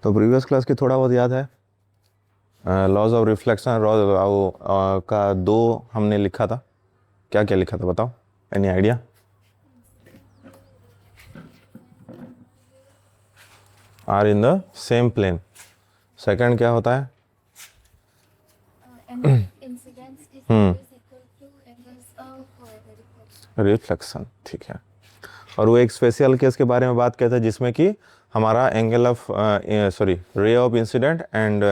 तो previous class की थोड़ा बहुत याद है, लॉज ऑफ रिफ्लेक्शन का दो हमने लिखा था। क्या क्या लिखा था बताओ, any idea? Are in the same plane. Second क्या होता है? रिफ्लेक्शन, ठीक है। और वो एक स्पेशल केस के बारे में बात करते हैं जिसमें कि हमारा angle of ray of incident and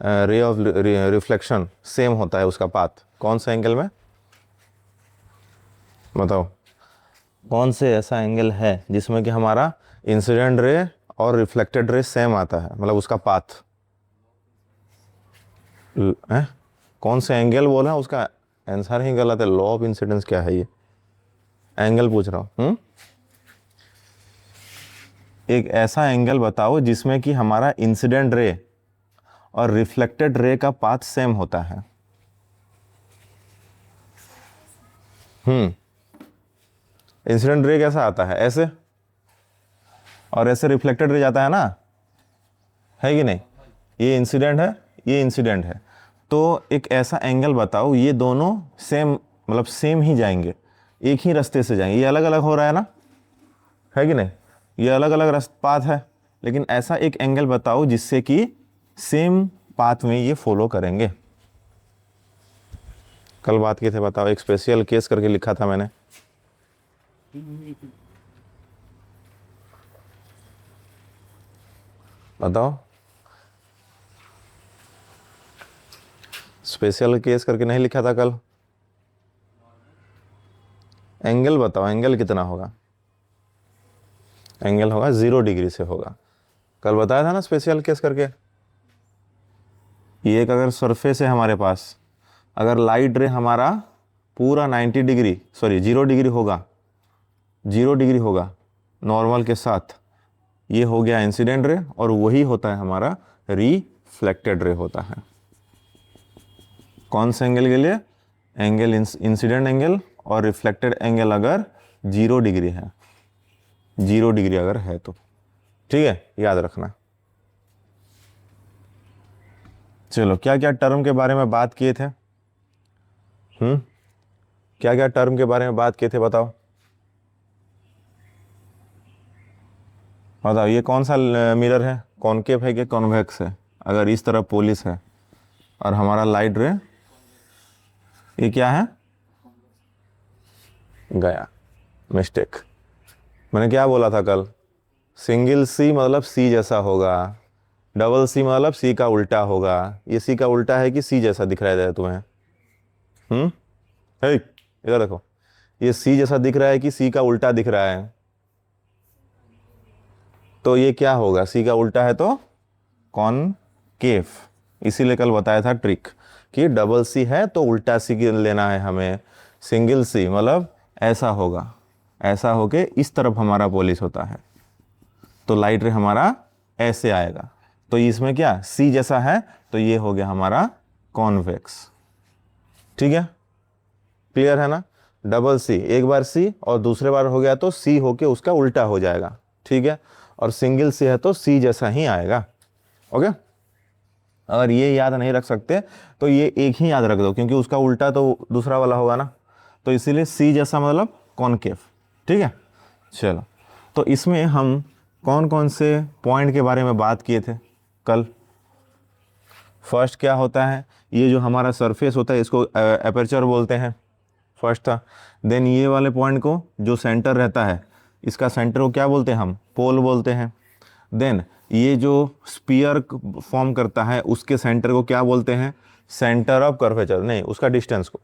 ray of reflection same होता है उसका पाथ। कौन सा एंगल में बताओ, कौन से ऐसा एंगल है जिसमें कि हमारा इंसिडेंट रे और रिफ्लेक्टेड रे सेम आता है, मतलब उसका पाथ है? कौन से एंगल बोला, उसका आंसर ही गलत है। लॉ ऑफ इंसिडेंस क्या है, ये एंगल पूछ रहा हूँ। एक ऐसा एंगल बताओ जिसमें कि हमारा इंसिडेंट रे और रिफ्लेक्टेड रे का पाथ सेम होता है। इंसिडेंट रे कैसा आता है, ऐसे, और ऐसे रिफ्लेक्टेड रे जाता है ना, है कि नहीं? ये इंसिडेंट है, ये इंसिडेंट है। तो एक ऐसा एंगल बताओ ये दोनों सेम, मतलब सेम ही जाएंगे, एक ही रास्ते से जाएंगे। ये अलग अलग हो रहा है ना, है कि नहीं? ये अलग अलग पाथ है, लेकिन ऐसा एक एंगल बताओ जिससे कि सेम पाथ में ये फॉलो करेंगे। कल बात किए थे, बताओ, एक स्पेशल केस करके लिखा था मैंने। बताओ, स्पेशल केस करके नहीं लिखा था कल? एंगल बताओ, एंगल कितना होगा? एंगल होगा 0 डिग्री से होगा। कल बताया था ना स्पेशल केस करके। ये एक अगर सरफेस है हमारे पास, अगर लाइट रे हमारा पूरा 90 डिग्री, सॉरी 0 डिग्री होगा, 0 डिग्री होगा नॉर्मल के साथ, ये हो गया इंसिडेंट रे, और वही होता है हमारा रिफ्लेक्टेड रे होता है। कौन से एंगल के लिए? एंगल इंसिडेंट एंगल और रिफ्लेक्टेड एंगल अगर 0 डिग्री है, 0 डिग्री अगर है तो, ठीक है, याद रखना। चलो, क्या क्या टर्म के बारे में बात किए थे? क्या क्या टर्म के बारे में बात किए थे बताओ। बताओ, ये कौन सा मिरर है, कॉनकेव है कि कॉन्वेक्स है? अगर इस तरफ पोलिस है और हमारा लाइट रे, ये क्या है? गया, मिस्टेक। मैंने क्या बोला था कल? सिंगल सी मतलब सी जैसा होगा, डबल सी मतलब सी का उल्टा होगा। ये सी का उल्टा है कि सी जैसा दिख रहा है तुम्हें? हे, इधर देखो, ये सी जैसा दिख रहा है कि सी का उल्टा दिख रहा है? तो ये क्या होगा, सी का उल्टा है तो कॉनकेव। इसीलिए कल बताया था ट्रिक कि डबल सी है तो उल्टा सी लेना है हमें, सिंगल सी मतलब ऐसा होगा, ऐसा होके इस तरफ हमारा पॉलिश होता है, तो लाइट रे हमारा ऐसे आएगा। तो इसमें क्या सी जैसा है, तो ये हो गया हमारा कॉन्वेक्स। ठीक है, क्लियर है ना? डबल सी, एक बार सी और दूसरे बार हो गया तो सी होके उसका उल्टा हो जाएगा, ठीक है। और सिंगल सी है तो सी जैसा ही आएगा। ओके, अगर ये याद नहीं रख सकते तो ये एक ही याद रख दो, क्योंकि उसका उल्टा तो दूसरा वाला होगा ना, तो इसीलिए सी जैसा मतलब कॉनकेव। ठीक है, चलो, तो इसमें हम कौन कौन से पॉइंट के बारे में बात किए थे कल? फर्स्ट क्या होता है, ये जो हमारा सरफेस होता है इसको एपर्चर बोलते हैं, फर्स्ट था। देन ये वाले पॉइंट को जो सेंटर रहता है, इसका सेंटर को क्या बोलते हैं हम? पोल बोलते हैं। देन ये जो स्पीयर फॉर्म करता है उसके सेंटर को क्या बोलते हैं? सेंटर ऑफ कर्वेचर, नहीं, उसका डिस्टेंस को,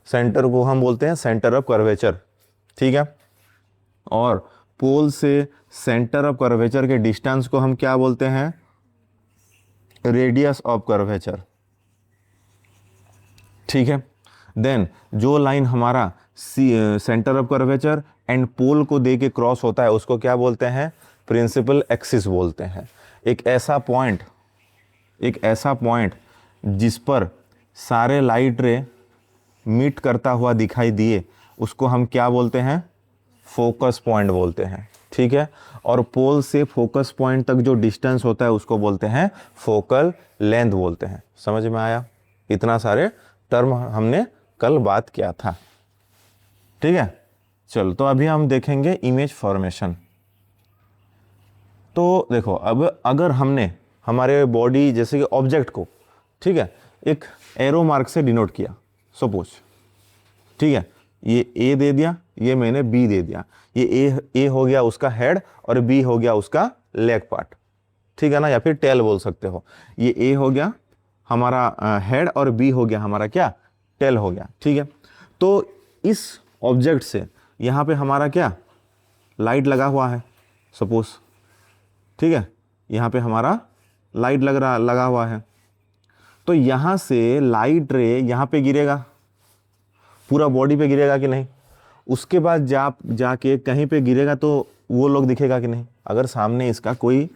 सेंटर को हम बोलते हैं सेंटर ऑफ कर्वेचर। ठीक है, और पोल से सेंटर ऑफ कर्वेचर के डिस्टेंस को हम क्या बोलते हैं? Radius of curvature. ठीक है, देन जो लाइन हमारा centre of curvature and pole को दे के क्रॉस होता है उसको क्या बोलते हैं? प्रिंसिपल एक्सिस बोलते हैं। एक ऐसा पॉइंट, एक ऐसा पॉइंट जिस पर सारे लाइट रे मीट करता हुआ दिखाई दिए उसको हम क्या बोलते हैं? फोकस पॉइंट बोलते हैं। ठीक है। और पोल से फोकस पॉइंट तक जो डिस्टेंस होता है उसको बोलते हैं फोकल लेंथ बोलते हैं। समझ में आया? इतना सारे टर्म हमने कल बात किया था, ठीक है। चल, तो अभी हम देखेंगे इमेज फॉर्मेशन। तो देखो, अब अगर हमने हमारे बॉडी जैसे कि ऑब्जेक्ट को, ठीक है, एक एरो मार्क से डिनोट किया सपोज, ठीक है, ये ए दे दिया, ये मैंने बी दे दिया, ये ए हो गया उसका हेड और बी हो गया उसका लेग पार्ट, ठीक है ना, या फिर टेल बोल सकते हो। ये ए हो गया हमारा हेड और बी हो गया हमारा क्या, टेल हो गया, ठीक है। तो इस ऑब्जेक्ट से यहाँ पे हमारा क्या, लाइट लगा हुआ है सपोज, ठीक है, यहाँ पे हमारा लाइट लगा हुआ है। तो यहाँ से लाइट रे यहाँ पे गिरेगा, पूरा बॉडी पे गिरेगा कि नहीं? उसके बाद जाके कहीं पे गिरेगा तो वो लोग दिखेगा कि नहीं? अगर सामने इसका कोई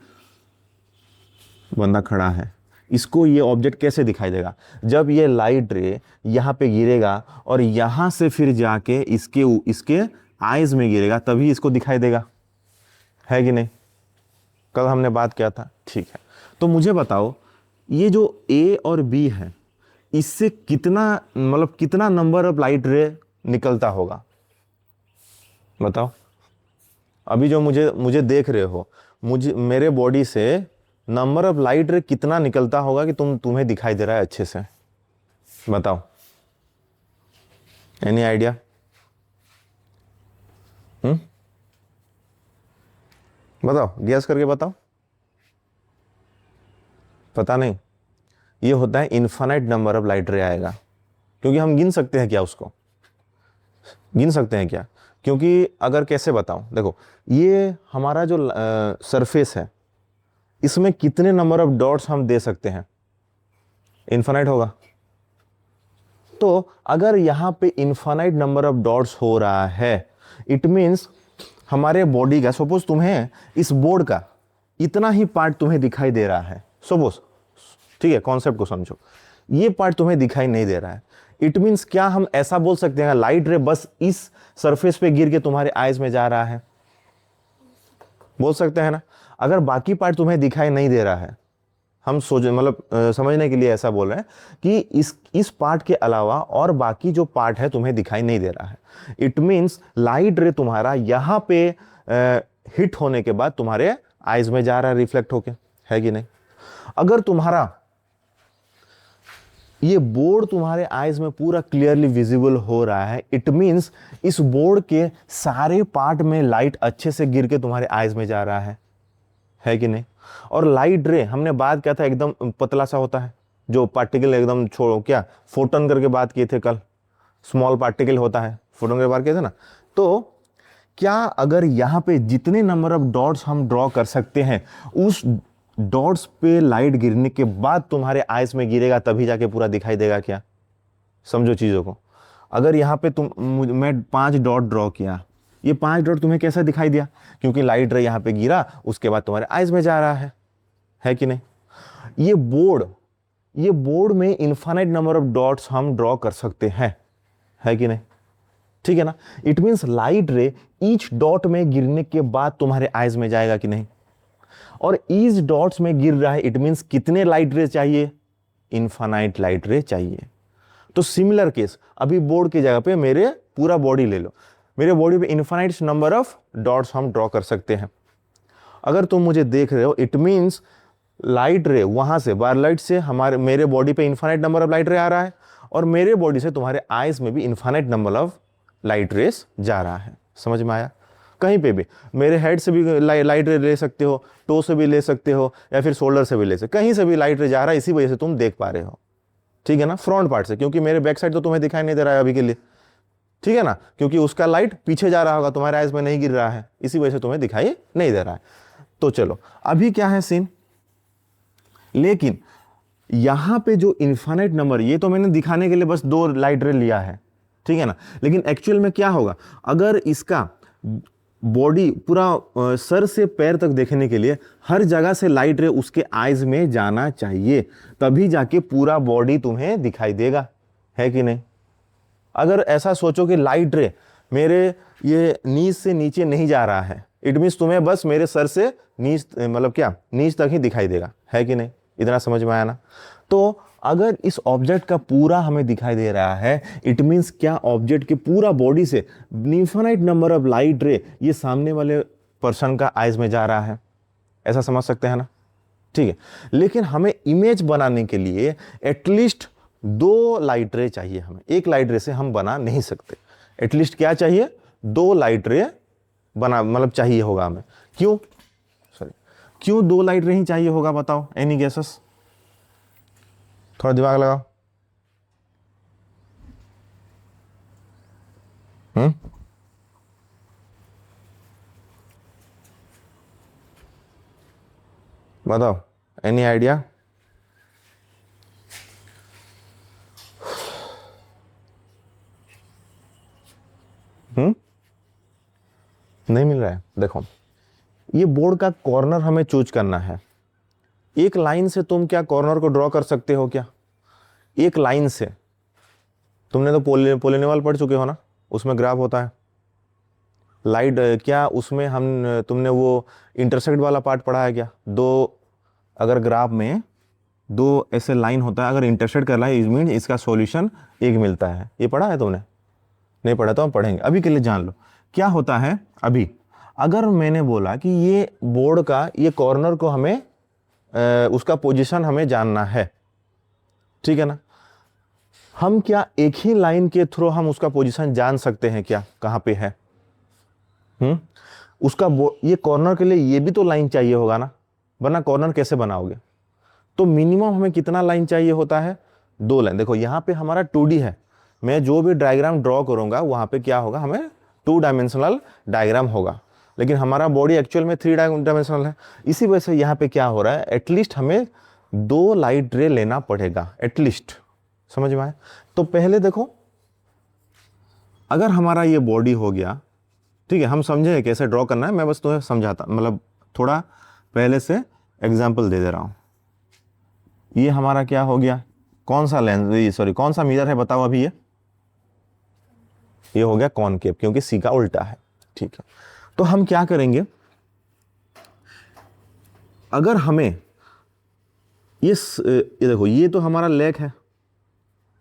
बंदा खड़ा है, इसको ये ऑब्जेक्ट कैसे दिखाई देगा? जब ये लाइट रे यहाँ पे गिरेगा और यहाँ से फिर जाके इसके आईज में गिरेगा, तभी इसको दिखाई देगा, है कि नहीं? कल हमने बात किया था, ठीक है। तो मुझे बताओ, ये जो ए और बी है, इससे कितना नंबर ऑफ लाइट रे निकलता होगा? बताओ। अभी जो मुझे देख रहे हो, मेरे बॉडी से नंबर ऑफ लाइट रे कितना निकलता होगा कि तुम्हें दिखाई दे रहा है अच्छे से? बताओ, एनी आइडिया? बताओ, गैस करके बताओ। पता नहीं? ये होता है इनफाइनाइट नंबर ऑफ लाइट रे आएगा, क्योंकि हम गिन सकते हैं क्या? उसको गिन सकते हैं क्या? क्योंकि अगर कैसे बताऊं, देखो, ये हमारा जो सरफेस है, इसमें कितने नंबर ऑफ डॉट्स हम दे सकते हैं? इनफाइनाइट होगा। तो अगर यहाँ पे इनफाइनाइट नंबर ऑफ डॉट्स हो रहा है, इट मीन्स हमारे बॉडी का, सपोज तुम्हें इस बोर्ड का इतना ही पार्ट तुम्हें दिखाई दे रहा है सपोज, ठीक है, कॉन्सेप्ट को समझो, ये पार्ट तुम्हें दिखाई नहीं दे रहा है। इट मीन्स क्या हम ऐसा बोल सकते हैं लाइट रे बस इस सरफेस पे गिर के तुम्हारे आईज में जा रहा है? बोल सकते हैं ना। अगर बाकी पार्ट तुम्हें दिखाई नहीं दे रहा है, हम समझने के लिए ऐसा बोल रहे हैं कि इस पार्ट के अलावा और बाकी जो पार्ट है तुम्हें दिखाई नहीं दे रहा है। इट मीन्स लाइट रे तुम्हारा यहाँ पे हिट होने के बाद तुम्हारे आईज में जा रहा है रिफ्लेक्ट होके, है कि नहीं? अगर तुम्हारा ये बोर्ड तुम्हारे आईज में पूरा क्लियरली विजिबल हो रहा है, इट मीन्स इस बोर्ड के सारे पार्ट में लाइट अच्छे से गिर के तुम्हारे आईज में जा रहा है कि नहीं? और लाइट रे हमने बात किया था एकदम पतला सा होता है, जो पार्टिकल एकदम छोड़ो क्या, फोटोन करके बात किए थे कल, स्मॉल पार्टिकल होता है, फोटोन के बात किए थे ना। तो क्या अगर यहाँ पे जितने नंबर ऑफ डॉट्स हम ड्रॉ कर सकते हैं, उस डॉट्स पे लाइट गिरने के बाद तुम्हारे आईज में गिरेगा, तभी जाके पूरा दिखाई देगा क्या? समझो चीजों को। अगर यहाँ पे मैं 5 डॉट ड्रॉ किया, ये 5 डॉट तुम्हें कैसा दिखाई दिया? क्योंकि लाइट रे यहाँ पे गिरा, उसके बाद तुम्हारे आईज में जा रहा है कि नहीं? ये बोर्ड में इनफाइनाइट नंबर ऑफ डॉट्स हम ड्रॉ कर सकते हैं, है कि नहीं? ठीक है ना। इट मीन्स लाइट रे ईच डॉट में गिरने के बाद तुम्हारे आईज में जाएगा कि नहीं? और ईच डॉट्स में गिर रहा है, इट मीन्स कितने लाइट रे चाहिए? इनफाइनाइट लाइट रे चाहिए। तो सिमिलर केस, अभी बोर्ड की जगह पे मेरे पूरा बॉडी ले लो, मेरे बॉडी पे इनफाइनाइट नंबर ऑफ डॉट्स हम ड्रॉ कर सकते हैं। अगर तुम मुझे देख रहे हो, इट मीन्स लाइट रे वहां से, बार लाइट से मेरे बॉडी पे इनफाइनाइट नंबर ऑफ लाइट रे आ रहा है, और मेरे बॉडी से तुम्हारे आईज में भी infinite number of light rays जा रहा है। समझ में आया? कहीं पे भी मेरे हेड से भी लाइट रे ले सकते हो, टो से भी ले सकते हो, या फिर शोल्डर से भी ले सकते हो, कहीं से भी लाइट रे जा रहा है, इसी वजह से तुम देख पा रहे हो, ठीक है ना। फ्रंट पार्ट से, क्योंकि मेरे बैक साइड तो तुम्हें दिखाई नहीं दे रहा है अभी के लिए, ठीक है ना, क्योंकि उसका लाइट पीछे जा रहा होगा, तुम्हारे आईज में नहीं गिर रहा है, इसी वजह से तुम्हें दिखाई नहीं दे रहा है। तो चलो, अभी क्या है सीन, लेकिन यहां पे जो इनफाइनाइट नंबर, ये तो मैंने दिखाने के लिए बस 2 लाइट रे लिया है, ठीक है ना, लेकिन एक्चुअल में क्या होगा, अगर इसका बॉडी पूरा सर से पैर तक देखने के लिए हर जगह से लाइट रे उसके आईज में जाना चाहिए, तभी जाके पूरा बॉडी तुम्हें दिखाई देगा, है कि नहीं। अगर ऐसा सोचो कि लाइट रे मेरे ये नीज से नीचे नहीं जा रहा है, इट मीन्स तुम्हें बस मेरे सर से नीच, मतलब क्या, नीच तक ही दिखाई देगा, है कि नहीं? इतना समझ में आया ना? तो अगर इस ऑब्जेक्ट का पूरा हमें दिखाई दे रहा है, इट मीन्स क्या, ऑब्जेक्ट के पूरा बॉडी से इनफिनिट नंबर ऑफ लाइट रे ये सामने वाले पर्सन का आइज में जा रहा है, ऐसा समझ सकते हैं ना? ठीक है, लेकिन हमें इमेज बनाने के लिए एटलीस्ट 2 लाइट रे चाहिए हमें, एक लाइट रे से हम बना नहीं सकते। एटलीस्ट क्या चाहिए? 2 लाइट रे बना, मतलब चाहिए होगा हमें। क्यों? सॉरी, क्यों 2 लाइट रे ही चाहिए होगा, बताओ, एनी गेसेस? थोड़ा दिमाग लगाओ। बताओ, एनी आइडिया? नहीं मिल रहा है? देखो, ये बोर्ड का कॉर्नर हमें चूज करना है। एक लाइन से तुम क्या कॉर्नर को ड्रॉ कर सकते हो क्या? एक लाइन से। तुमने तो पोलिनोमियल पढ़ चुके हो ना, उसमें ग्राफ होता है। लाइट क्या उसमें हम, तुमने वो इंटरसेक्ट वाला पार्ट पढ़ा है क्या? अगर ग्राफ में 2 ऐसे लाइन होता है, अगर इंटरसेक्ट कर रहा है, मीन इसका सॉल्यूशन 1 मिलता है। ये पढ़ा है तुमने? नहीं पढ़ा तो हम पढ़ेंगे, अभी के लिए जान लो क्या होता है। अभी अगर मैंने बोला कि ये बोर्ड का ये कॉर्नर को हमें उसका पोजीशन हमें जानना है, ठीक है ना? हम क्या एक ही लाइन के थ्रू हम उसका पोजीशन जान सकते हैं क्या, कहां पे है? उसका ये कॉर्नर के लिए ये भी तो लाइन चाहिए होगा ना, वरना कॉर्नर कैसे बनाओगे? तो मिनिमम हमें कितना लाइन चाहिए होता है? 2 लाइन। देखो यहां पे हमारा 2D है, मैं जो भी डायग्राम ड्रॉ करूंगा वहां पे क्या होगा, हमें 2 डायमेंशनल डायग्राम होगा, लेकिन हमारा बॉडी एक्चुअल में 3 डायमेंशनल है। इसी वजह से यहाँ पे क्या हो रहा है, एटलीस्ट हमें 2 लाइट रे लेना पड़ेगा, एटलीस्ट। समझ में आया? तो पहले देखो, अगर हमारा ये बॉडी हो गया, ठीक है, हम समझे कैसे ड्रॉ करना है, मैं बस तुम्हें समझाता, मतलब थोड़ा पहले से एग्जाम्पल दे दे रहा हूं। ये हमारा क्या हो गया, कौन सा लेंस, सॉरी कौन सा मिरर है बताओ अभी? ये हो गया कॉनकेव, क्योंकि सी का उल्टा है, ठीक है। तो हम क्या करेंगे, अगर हमें ये देखो, ये तो हमारा लेग है,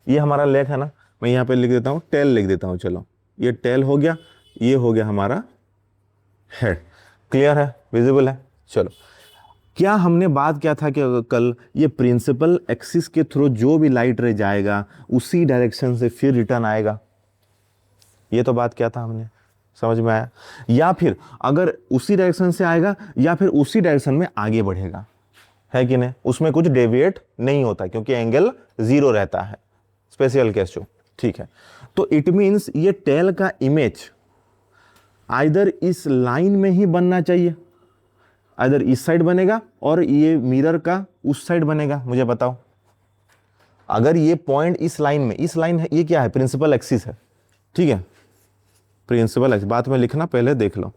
ये हमारा लेग है ना, मैं यहां पे लिख देता हूं, टेल लिख देता हूं, चलो ये टेल हो गया, ये हो गया हमारा हेड। क्लियर है? विजिबल है? चलो, क्या हमने बात किया था कि कल ये प्रिंसिपल एक्सिस के थ्रू जो भी लाइट रे जाएगा उसी डायरेक्शन से फिर रिटर्न आएगा, ये तो बात किया था हमने। समझ में आया? या फिर अगर उसी डायरेक्शन से आएगा या फिर उसी डायरेक्शन में आगे बढ़ेगा, है कि नहीं? उसमें कुछ डेविएट नहीं होता क्योंकि एंगल 0 रहता है, स्पेशल केस जो, ठीक है। तो इट मीन्स ये टेल का इमेज आइदर इस लाइन में ही बनना चाहिए, आइदर इस साइड बनेगा और ये मिरर का उस साइड बनेगा। मुझे बताओ, अगर ये पॉइंट इस लाइन में, इस लाइन है, ये क्या है, प्रिंसिपल एक्सिस है, ठीक है, प्रिंसिपल एक्सिस, बाद में लिखना, पहले देख लो।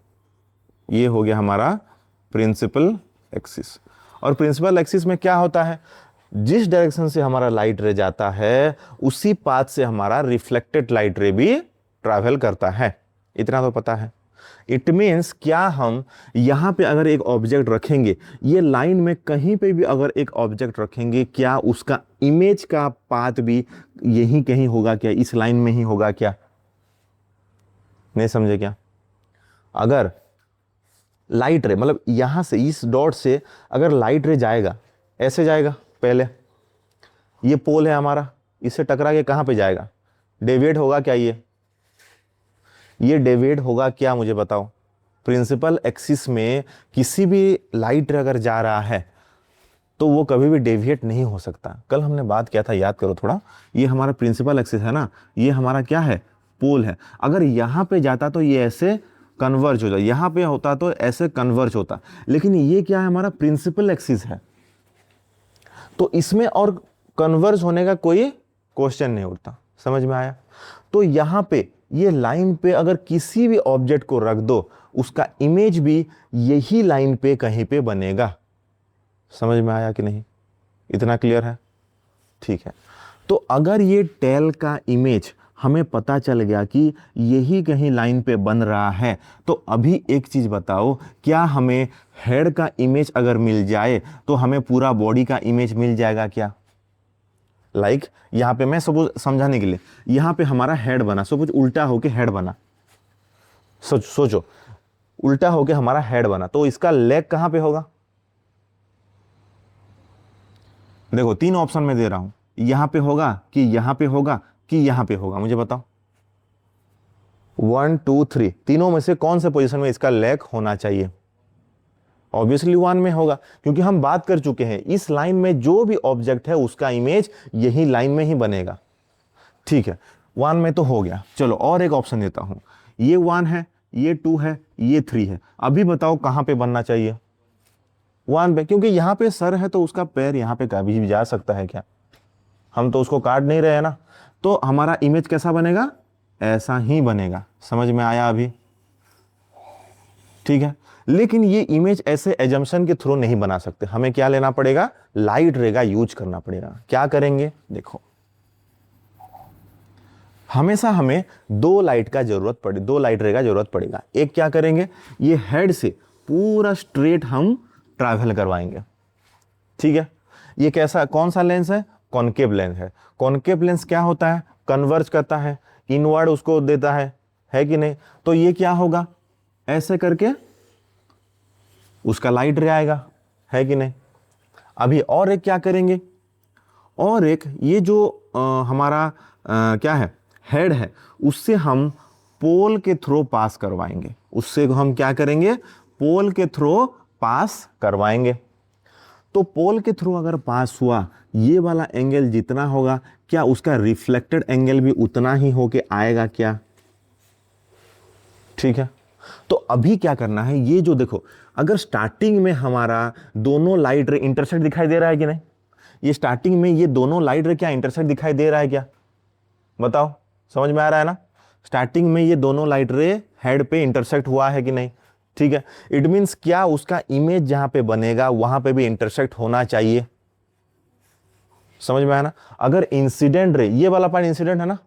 ये हो गया हमारा प्रिंसिपल एक्सिस, और प्रिंसिपल एक्सिस में क्या होता है, जिस डायरेक्शन से हमारा लाइट रे जाता है उसी पाथ से हमारा रिफ्लेक्टेड लाइट रे भी ट्रैवल करता है, इतना तो पता है। इट मीन्स क्या, हम यहां पे अगर एक ऑब्जेक्ट रखेंगे, ये लाइन में कहीं पे भी अगर एक ऑब्जेक्ट रखेंगे, क्या उसका इमेज का पाथ भी यहीं कहीं होगा क्या, इस लाइन में ही होगा क्या? नहीं समझे क्या? अगर लाइट रे, मतलब यहां से इस डॉट से अगर लाइट रे जाएगा, ऐसे जाएगा, पहले ये पोल है हमारा, इससे टकरा के कहां पे जाएगा, डेविएट होगा क्या? ये डेविएट होगा क्या, मुझे बताओ? प्रिंसिपल एक्सिस में किसी भी लाइट रे अगर जा रहा है तो वो कभी भी डेविएट नहीं हो सकता। कल हमने बात किया था, याद करो थोड़ा, ये हमारा प्रिंसिपल एक्सिस है ना, ये हमारा क्या है, पोल है। अगर यहां पे जाता तो ये ऐसे कन्वर्ज हो जाता, यहां पे होता तो ऐसे कन्वर्ज होता, लेकिन ये क्या है, हमारा प्रिंसिपल एक्सिस है, तो इसमें और कन्वर्ज होने का कोई क्वेश्चन नहीं उठता। समझ में आया? तो यहां पे ये लाइन पे अगर किसी भी ऑब्जेक्ट को रख दो, उसका इमेज भी यही लाइन पे कहीं पे बनेगा। समझ में आया कि नहीं? इतना क्लियर है? ठीक है। तो अगर ये टेल का इमेज हमें पता चल गया कि यही कहीं लाइन पे बन रहा है। तो अभी एक चीज बताओ, क्या हमें हेड का इमेज अगर मिल जाए तो हमें पूरा बॉडी का इमेज मिल जाएगा क्या? यहाँ पे मैं सपोज समझाने के लिए, यहाँ पे हमारा हेड बना, सपोज उल्टा होके हेड बना, सोचो उल्टा होके हमारा हेड बना, तो इसका लेग कहां पे होगा? देखो 3 ऑप्शन में दे रहा हूं, यहां पे होगा कि यहां पे होगा कि यहां पे होगा, मुझे बताओ। 1 2 3 तीनों में से कौन से पोजीशन में इसका लेग होना चाहिए? ऑब्वियसली 1 में होगा, क्योंकि हम बात कर चुके हैं इस लाइन में जो भी ऑब्जेक्ट है उसका इमेज यही लाइन में ही बनेगा। ठीक है, 1 में तो हो गया। चलो और एक ऑप्शन देता हूं, ये 1 है, ये 2 है, ये 3 है। अभी बताओ कहां पे बनना चाहिए? 1 पे, क्योंकि यहां पे सर है तो उसका पैर यहां पे कभी भी जा सकता है क्या? हम तो उसको काट नहीं रहे हैं ना। तो हमारा इमेज कैसा बनेगा? ऐसा ही बनेगा। समझ में आया अभी? ठीक है, लेकिन ये इमेज ऐसे एजम्पशन के थ्रू नहीं बना सकते, हमें क्या लेना पड़ेगा? लाइट रे का यूज करना पड़ेगा। क्या करेंगे? देखो, हमेशा हमें दो लाइट रे का जरूरत पड़ेगा। एक क्या करेंगे, ये हेड से पूरा स्ट्रेट हम ट्रैवल करवाएंगे। ठीक है, ये कैसा, कौन सा लेंस है? कॉनकेव लेंस है। कॉनकेव लेंस क्या होता है? कन्वर्ज करता है, इनवर्ड उसको देता है कि नहीं? तो ये क्या होगा, ऐसे करके उसका लाइट रे आएगा, है कि नहीं? अभी और एक क्या करेंगे, और एक ये जो हमारा क्या है, हेड है, उससे हम पोल के थ्रू पास करवाएंगे। उससे हम क्या करेंगे? पोल के थ्रू पास करवाएंगे। तो पोल के थ्रू अगर पास हुआ, ये वाला एंगल जितना होगा, क्या उसका रिफ्लेक्टेड एंगल भी उतना ही होके आएगा क्या? ठीक है, तो अभी क्या करना है, ये जो देखो, अगर स्टार्टिंग में हमारा दोनों लाइट रे इंटरसेक्ट दिखाई दे रहा है कि नहीं? ये स्टार्टिंग में ये दोनों लाइट रे क्या इंटरसेक्ट दिखाई दे रहा है क्या? बताओ, समझ में आ रहा है ना? स्टार्टिंग में ये दोनों लाइट रे हेड पे इंटरसेक्ट हुआ है कि नहीं? ठीक है, इट मींस क्या, उसका इमेज जहां पे बनेगा वहां पे भी इंटरसेक्ट होना चाहिए। समझ में आया ना? अगर इंसिडेंट रे, ये वाला पार्ट इंसिडेंट है ना,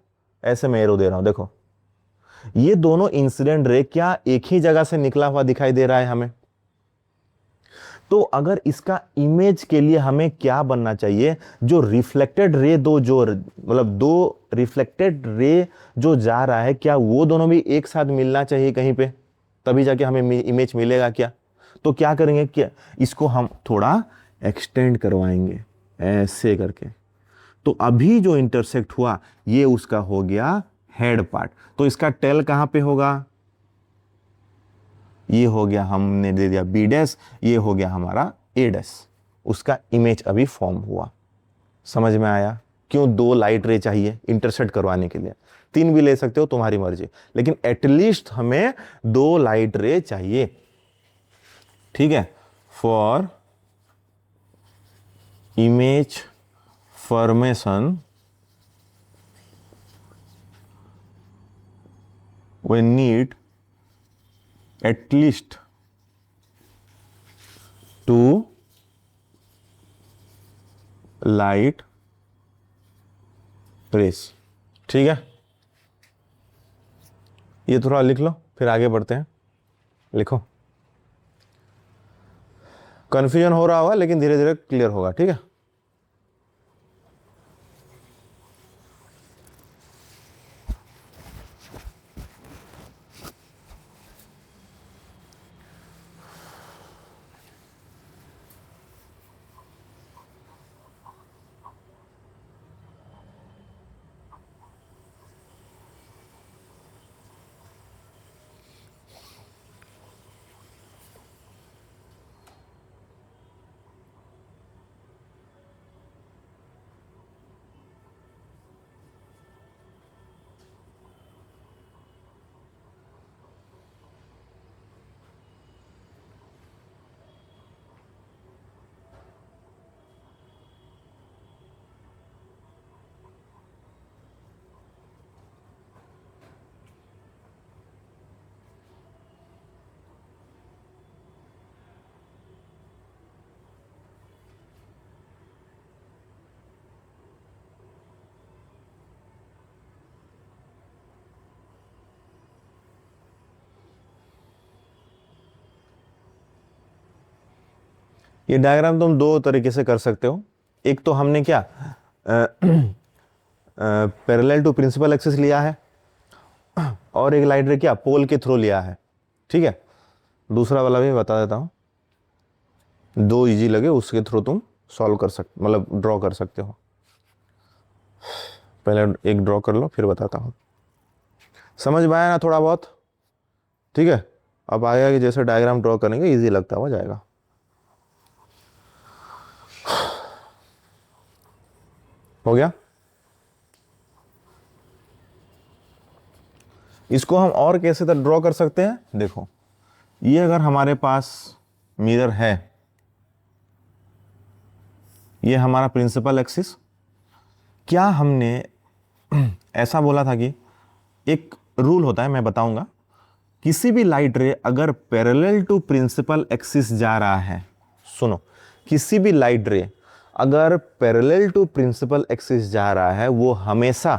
ऐसे मैं एरो दे रहा हूं, देखो ये दोनों इंसिडेंट रे क्या एक ही जगह से निकला हुआ दिखाई दे रहा है हमें? तो अगर इसका इमेज के लिए हमें क्या बनना चाहिए, जो रिफ्लेक्टेड रे दो, जो मतलब दो रिफ्लेक्टेड रे जो जा रहा है, क्या वो दोनों भी एक साथ मिलना चाहिए कहीं पे, तभी जाके हमें इमेज मिलेगा क्या? तो क्या करेंगे, क्या इसको हम थोड़ा एक्सटेंड करवाएंगे ऐसे करके। तो अभी जो इंटरसेक्ट हुआ ये उसका हो गया हेड पार्ट। तो इसका टेल कहां पे होगा? ये हो गया, हमने दे दिया बी डैश, ये हो गया हमारा ए डैश। उसका इमेज अभी फॉर्म हुआ। समझ में आया? क्यों दो लाइट रे चाहिए इंटरसेक्ट करवाने के लिए? 3 भी ले सकते हो, तुम्हारी मर्जी, लेकिन एटलीस्ट हमें 2 लाइट रे चाहिए। ठीक है, for image formation we need at least 2 light rays। ठीक है, ये थोड़ा लिख लो, फिर आगे बढ़ते हैं। लिखो, कंफ्यूजन हो रहा होगा लेकिन धीरे धीरे क्लियर होगा। ठीक है, ये डायग्राम तुम दो तरीके से कर सकते हो। एक तो हमने क्या पैरेलल टू प्रिंसिपल एक्सिस लिया है, और एक लाइट रे क्या पोल के थ्रू लिया है। ठीक है, दूसरा वाला भी बता देता हूँ, दो इजी लगे उसके थ्रू तुम सॉल्व कर सकते, मतलब ड्रॉ कर सकते हो। पहले एक ड्रॉ कर लो फिर बताता हूँ। समझ में आया ना थोड़ा बहुत? ठीक है, अब आएगा कि जैसे डायग्राम ड्रॉ करेंगे इजी लगता हुआ जाएगा। हो गया? इसको हम और कैसे तक ड्रॉ कर सकते हैं? देखो, ये अगर हमारे पास मिरर है, ये हमारा प्रिंसिपल एक्सिस, क्या हमने ऐसा बोला था कि एक रूल होता है, मैं बताऊंगा, किसी भी लाइट रे अगर पैरेलल टू प्रिंसिपल एक्सिस जा रहा है, सुनो, किसी भी लाइट रे अगर पैरेलल टू प्रिंसिपल एक्सिस जा रहा है, वो हमेशा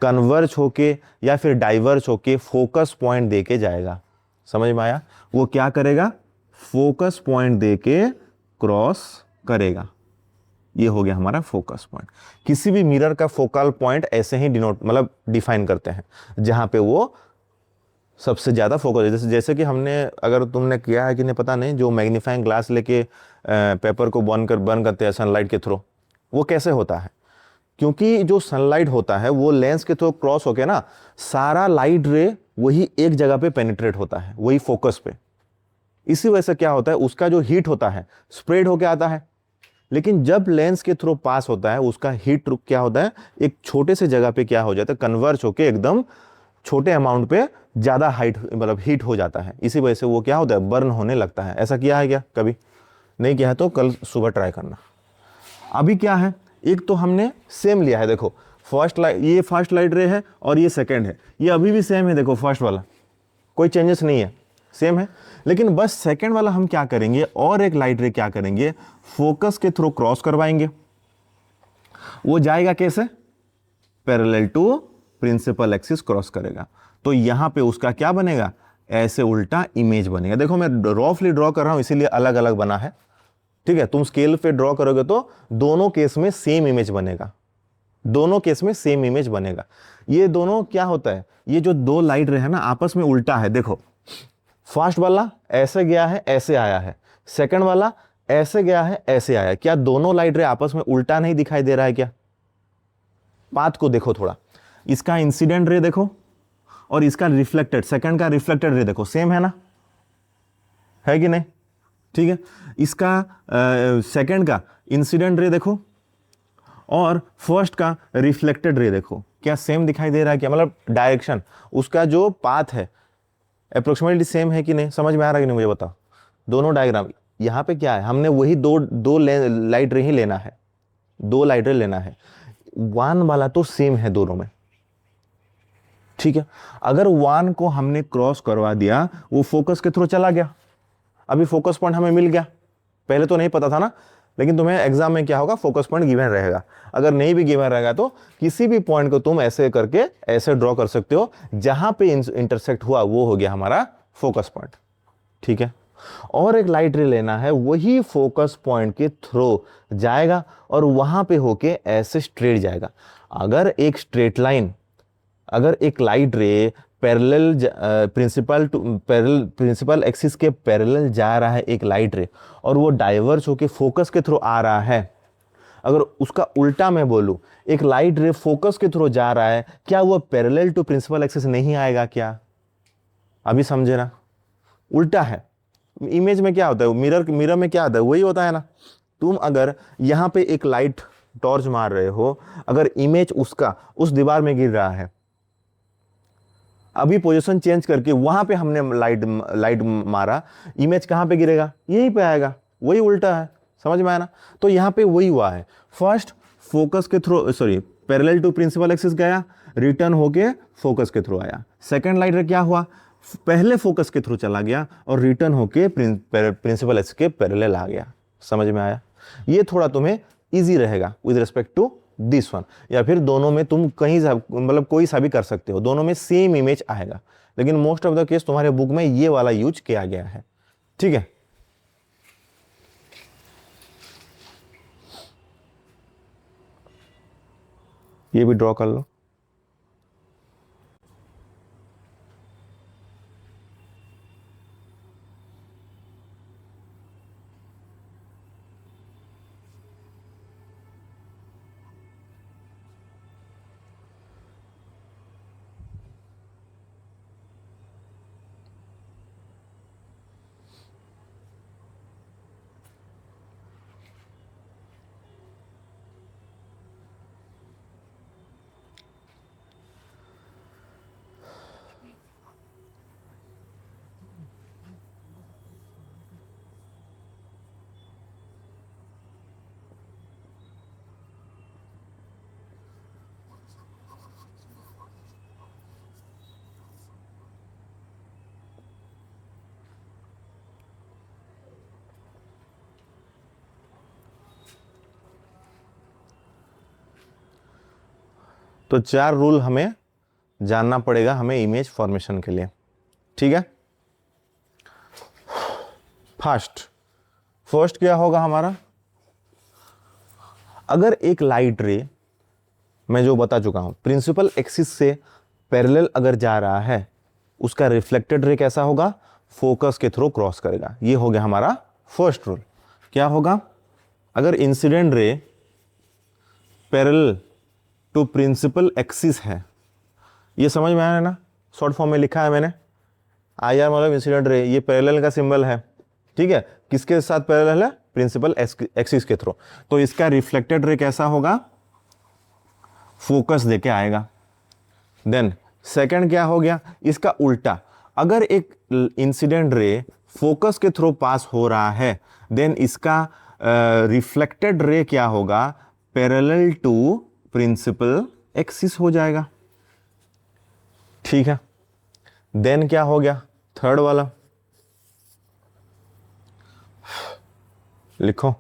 कन्वर्ज होके या फिर डाइवर्ज होके फोकस पॉइंट देके जाएगा। समझ में आया? वो क्या करेगा? फोकस पॉइंट देके क्रॉस करेगा। ये हो गया हमारा फोकस पॉइंट। किसी भी मिरर का फोकल पॉइंट ऐसे ही डिनोट मतलब डिफाइन करते हैं, जहां पे वो सबसे ज्यादा फोकस है। जैसे कि हमने, अगर तुमने किया है कि नहीं पता नहीं, जो मैग्नीफाइंग ग्लास लेके पेपर को बर्न करते हैं सनलाइट के थ्रू, वो कैसे होता है? क्योंकि जो सनलाइट होता है वो लेंस के थ्रू क्रॉस होके ना, सारा लाइट रे वही एक जगह पे पेनिट्रेट होता है, वही फोकस पे। इसी वजह से क्या होता है, उसका जो हीट होता है स्प्रेड होके आता है। लेकिन जब लेंस के थ्रू पास होता है, उसका हीट क्या होता है, एक छोटे से जगह पे क्या हो जाता है, कन्वर्ज होके एकदम छोटे अमाउंट पे ज्यादा हाइट मतलब हीट हो जाता है। इसी वजह से वो क्या होता है, बर्न होने लगता है। ऐसा किया है क्या कभी? नहीं किया है तो कल सुबह ट्राई करना। अभी क्या है, एक तो हमने सेम लिया है, देखो फर्स्ट लाइट, ये फर्स्ट लाइट रे है और ये सेकंड है, ये अभी भी सेम है, देखो फर्स्ट वाला कोई चेंजेस नहीं है, सेम है। लेकिन बस सेकंड वाला हम क्या करेंगे, और एक लाइट रे क्या करेंगे, फोकस के थ्रू क्रॉस करवाएंगे। वो जाएगा कैसे? Parallel to principal axis cross करेगा। तो यहां पे उसका क्या बनेगा, ऐसे उल्टा इमेज बनेगा। देखो मैं रफली ड्रॉ कर रहा हूं, इसीलिए अलग अलग बना है। ठीक है, तुम स्केल पे ड्रॉ करोगे तो दोनों केस में सेम इमेज बनेगा, दोनों केस में सेम इमेज बनेगा। ये दोनों क्या होता है, ये जो दो लाइट रे है ना, आपस में उल्टा है। देखो फर्स्ट वाला ऐसे गया है, ऐसे आया है, सेकंड वाला ऐसे गया है, ऐसे आया है। क्या दोनों लाइट रे आपस में उल्टा नहीं दिखाई दे रहा है क्या? पाथ को देखो थोड़ा, इसका इंसिडेंट रे देखो और इसका रिफ्लेक्टेड, सेकंड का रिफ्लेक्टेड रे देखो, सेम है ना, है कि नहीं? ठीक है, इसका सेकंड का इंसिडेंट रे देखो और फर्स्ट का रिफ्लेक्टेड रे देखो, क्या सेम दिखाई दे रहा है क्या? मतलब डायरेक्शन, उसका जो पाथ है अप्रोक्सीमेटली सेम है कि नहीं? समझ में आ रहा है कि नहीं मुझे बताओ? दोनों डायग्राम, यहाँ पे क्या है, हमने वही दो लाइट रे ही लेना है, दो लाइट रे लेना है, वन वाला तो सेम है दोनों में। ठीक है, अगर वन को हमने क्रॉस करवा दिया, वो फोकस के थ्रू चला गया, अभी फोकस पॉइंट हमें मिल गया। पहले तो नहीं पता था ना, लेकिन तुम्हें एग्जाम में क्या होगा, फोकस पॉइंट गिवन रहेगा। अगर नहीं भी गिवन रहेगा तो किसी भी पॉइंट को तुम ऐसे करके ऐसे ड्रॉ कर सकते हो, जहां पे इंटरसेक्ट हुआ वो हो गया हमारा फोकस पॉइंट। ठीक है, और एक लाइट रे लेना है, वही फोकस पॉइंट के थ्रू जाएगा और वहां पे होके ऐसे स्ट्रेट जाएगा। अगर एक स्ट्रेट लाइन, अगर एक light ray parallel principal axis के पैरेलल जा रहा है एक लाइट रे, और वो डाइवर्ज होके फोकस के थ्रू आ रहा है, अगर उसका उल्टा मैं बोलूं, एक लाइट रे फोकस के थ्रू जा रहा है, क्या वो पैरेलल टू प्रिंसिपल एक्सिस नहीं आएगा क्या? अभी समझे ना? उल्टा है। इमेज में क्या होता है, मिरर में क्या होता है, वही होता है ना। तुम अगर यहां पे एक लाइट टॉर्च मार रहे हो, अगर इमेज उसका उस दीवार में गिर रहा है, अभी पोजीशन चेंज करके वहां पे हमने लाइट मारा, इमेज कहां पे गिरेगा, यहीं पे आएगा, वही उल्टा है। समझ में आया ना? तो यहां पे वही हुआ है, फर्स्ट फोकस के through, sorry parallel to principal axis गया, रिटर्न होके फोकस के थ्रू आया। सेकंड लाइट रे क्या हुआ, पहले फोकस के थ्रू चला गया और रिटर्न होके प्रिंसिपल एक्सिस के पैरेलल आ गया। समझ में आया? ये थोड़ा तुम्हें इजी रहेगा with respect to this one, या फिर दोनों में तुम कहीं मतलब कोई सा भी कर सकते हो, दोनों में सेम इमेज आएगा। लेकिन मोस्ट ऑफ द केस तुम्हारे बुक में ये वाला यूज किया गया है। ठीक है, ये भी ड्रॉ कर लो। तो 4 रूल हमें जानना पड़ेगा हमें इमेज फॉर्मेशन के लिए, ठीक है। फर्स्ट क्या होगा हमारा, अगर एक लाइट रे, मैं जो बता चुका हूं, प्रिंसिपल एक्सिस से पैरेलल अगर जा रहा है, उसका रिफ्लेक्टेड रे कैसा होगा, फोकस के थ्रू क्रॉस करेगा। ये हो गया हमारा फर्स्ट रूल। क्या होगा, अगर incident ray parallel to principal axis है, ये समझ में आया ना, शॉर्ट फॉर्म में लिखा है मैंने, IR मतलब इंसिडेंट रे, ये पैरेलल का सिंबल है, ठीक है। किसके साथ पैरेलल है, प्रिंसिपल एक्सिस के थ्रू। तो इसका रिफ्लेक्टेड रे कैसा होगा, फोकस देके आएगा। देन सेकंड क्या हो गया, इसका उल्टा, अगर एक इंसिडेंट रे फोकस के थ्रू पास हो रहा है, देन इसका रिफ्लेक्टेड रे क्या होगा, पैरेलल टू प्रिंसिपल एक्सिस हो जाएगा, ठीक है। देन क्या हो गया, थर्ड वाला लिखो,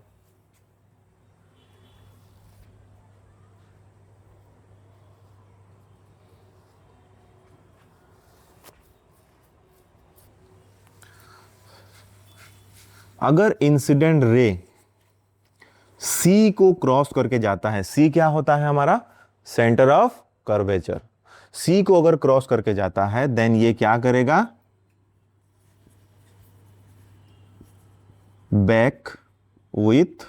अगर इंसिडेंट रे सी को क्रॉस करके जाता है, सी क्या होता है हमारा, सेंटर ऑफ कर्वेचर, सी को अगर क्रॉस करके जाता है, देन ये क्या करेगा, बैक विथ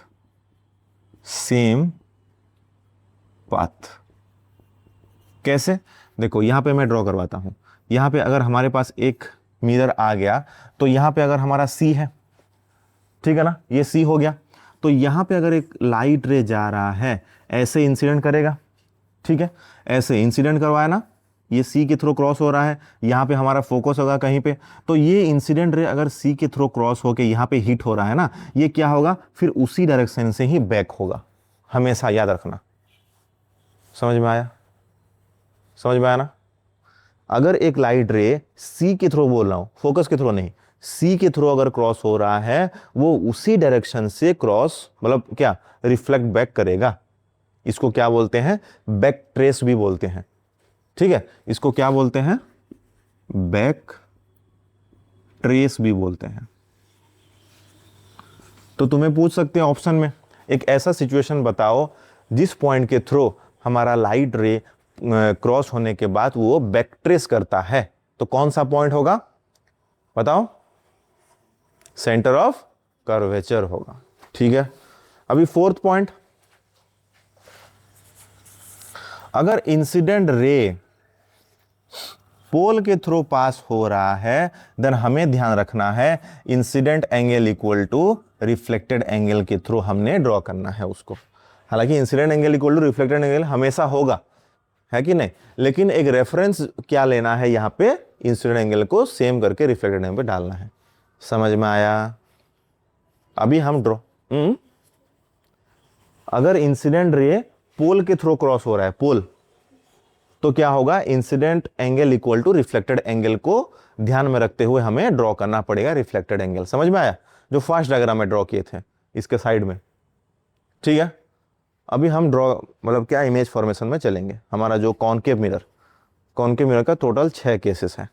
सेम पाथ। कैसे, देखो यहां पे मैं ड्रॉ करवाता हूं, यहां पे अगर हमारे पास एक मिरर आ गया, तो यहां पे अगर हमारा सी है, ठीक है ना, ये सी हो गया, तो यहां पे अगर एक लाइट रे जा रहा है, ऐसे इंसिडेंट करेगा, ठीक है, ऐसे इंसिडेंट करवाया ना, ये सी के थ्रू क्रॉस हो रहा है, यहां पे हमारा फोकस होगा कहीं पे, तो ये इंसिडेंट रे अगर सी के थ्रू क्रॉस होके यहां पे हिट हो रहा है ना, ये क्या होगा, फिर उसी डायरेक्शन से ही बैक होगा, हमेशा याद रखना। समझ में आया, समझ में आया ना। अगर एक लाइट रे सी के थ्रू बोल रहा हूं, फोकस के थ्रू नहीं, सी के थ्रू अगर क्रॉस हो रहा है, वो उसी डायरेक्शन से क्रॉस मतलब क्या, रिफ्लेक्ट बैक करेगा। इसको क्या बोलते हैं, बैक ट्रेस भी बोलते हैं, ठीक है। इसको क्या बोलते हैं, बैक ट्रेस भी बोलते हैं। तो तुम्हें पूछ सकते हैं ऑप्शन में, एक ऐसा सिचुएशन बताओ जिस पॉइंट के थ्रू हमारा लाइट रे क्रॉस होने के बाद वो बैक ट्रेस करता है, तो कौन सा पॉइंट होगा बताओ, सेंटर ऑफ कर्वेचर होगा, ठीक है। अभी फोर्थ पॉइंट, अगर इंसिडेंट रे पोल के थ्रू पास हो रहा है, देन हमें ध्यान रखना है incident angle equal to reflected angle के थ्रू हमने ड्रॉ करना है उसको। हालांकि incident angle equal to reflected angle हमेशा होगा, है कि नहीं, लेकिन एक रेफरेंस क्या लेना है, यहां पे इंसिडेंट एंगल को सेम करके रिफ्लेक्टेड एंगल पे डालना है। समझ में आया। अभी हम ड्रॉ, अगर इंसिडेंट रे पोल के थ्रू क्रॉस हो रहा है, पोल, तो क्या होगा, incident angle equal to reflected angle को ध्यान में रखते हुए हमें ड्रॉ करना पड़ेगा रिफ्लेक्टेड एंगल। समझ में आया, जो फर्स्ट डायग्राम में ड्रॉ किए थे इसके साइड में, ठीक है। अभी हम ड्रॉ मतलब क्या, इमेज फॉर्मेशन में चलेंगे। हमारा जो कॉनकेव मिरर का टोटल 6 केसेस है।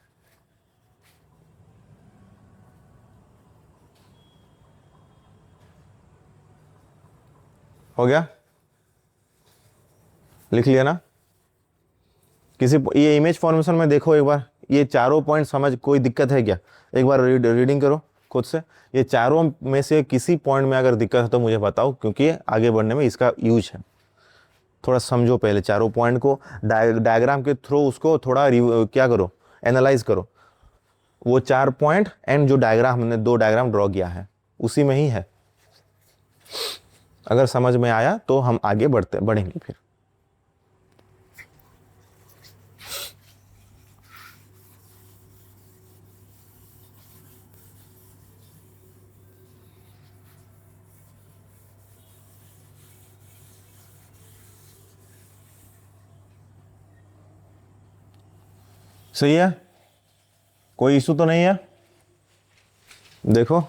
हो गया, लिख लिया ना। किसी ये इमेज फॉर्मेशन में देखो एक बार, ये चारों पॉइंट समझ कोई दिक्कत है क्या? एक बार रीडिंग करो खुद से। ये चारों में से किसी पॉइंट में अगर दिक्कत है तो मुझे बताओ, क्योंकि आगे बढ़ने में इसका यूज है। थोड़ा समझो पहले चारों पॉइंट को, डायग्राम के थ्रू उसको थोड़ा क्या करो, एनालाइज करो। वो 4 पॉइंट एंड जो डायग्राम हमने 2 डायग्राम ड्रॉ किया है उसी में ही है। अगर समझ में आया तो हम आगे बढ़ेंगे फिर। सही है, कोई इशू तो नहीं है? देखो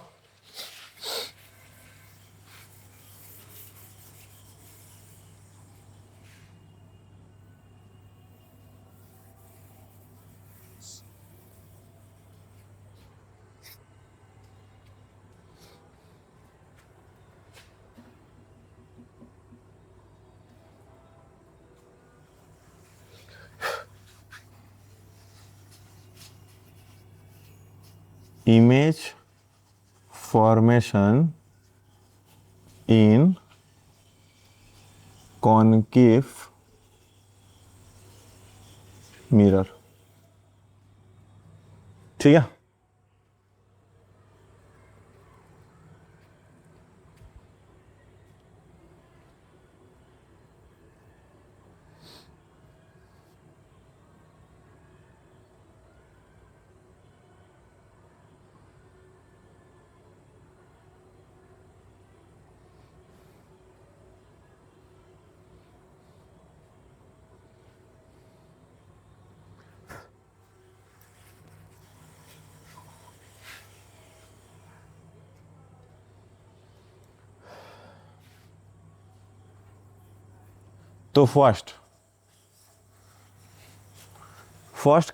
इमेज फॉर्मेशन इन कॉनकेव मिरर, ठीक है। तो फर्स्ट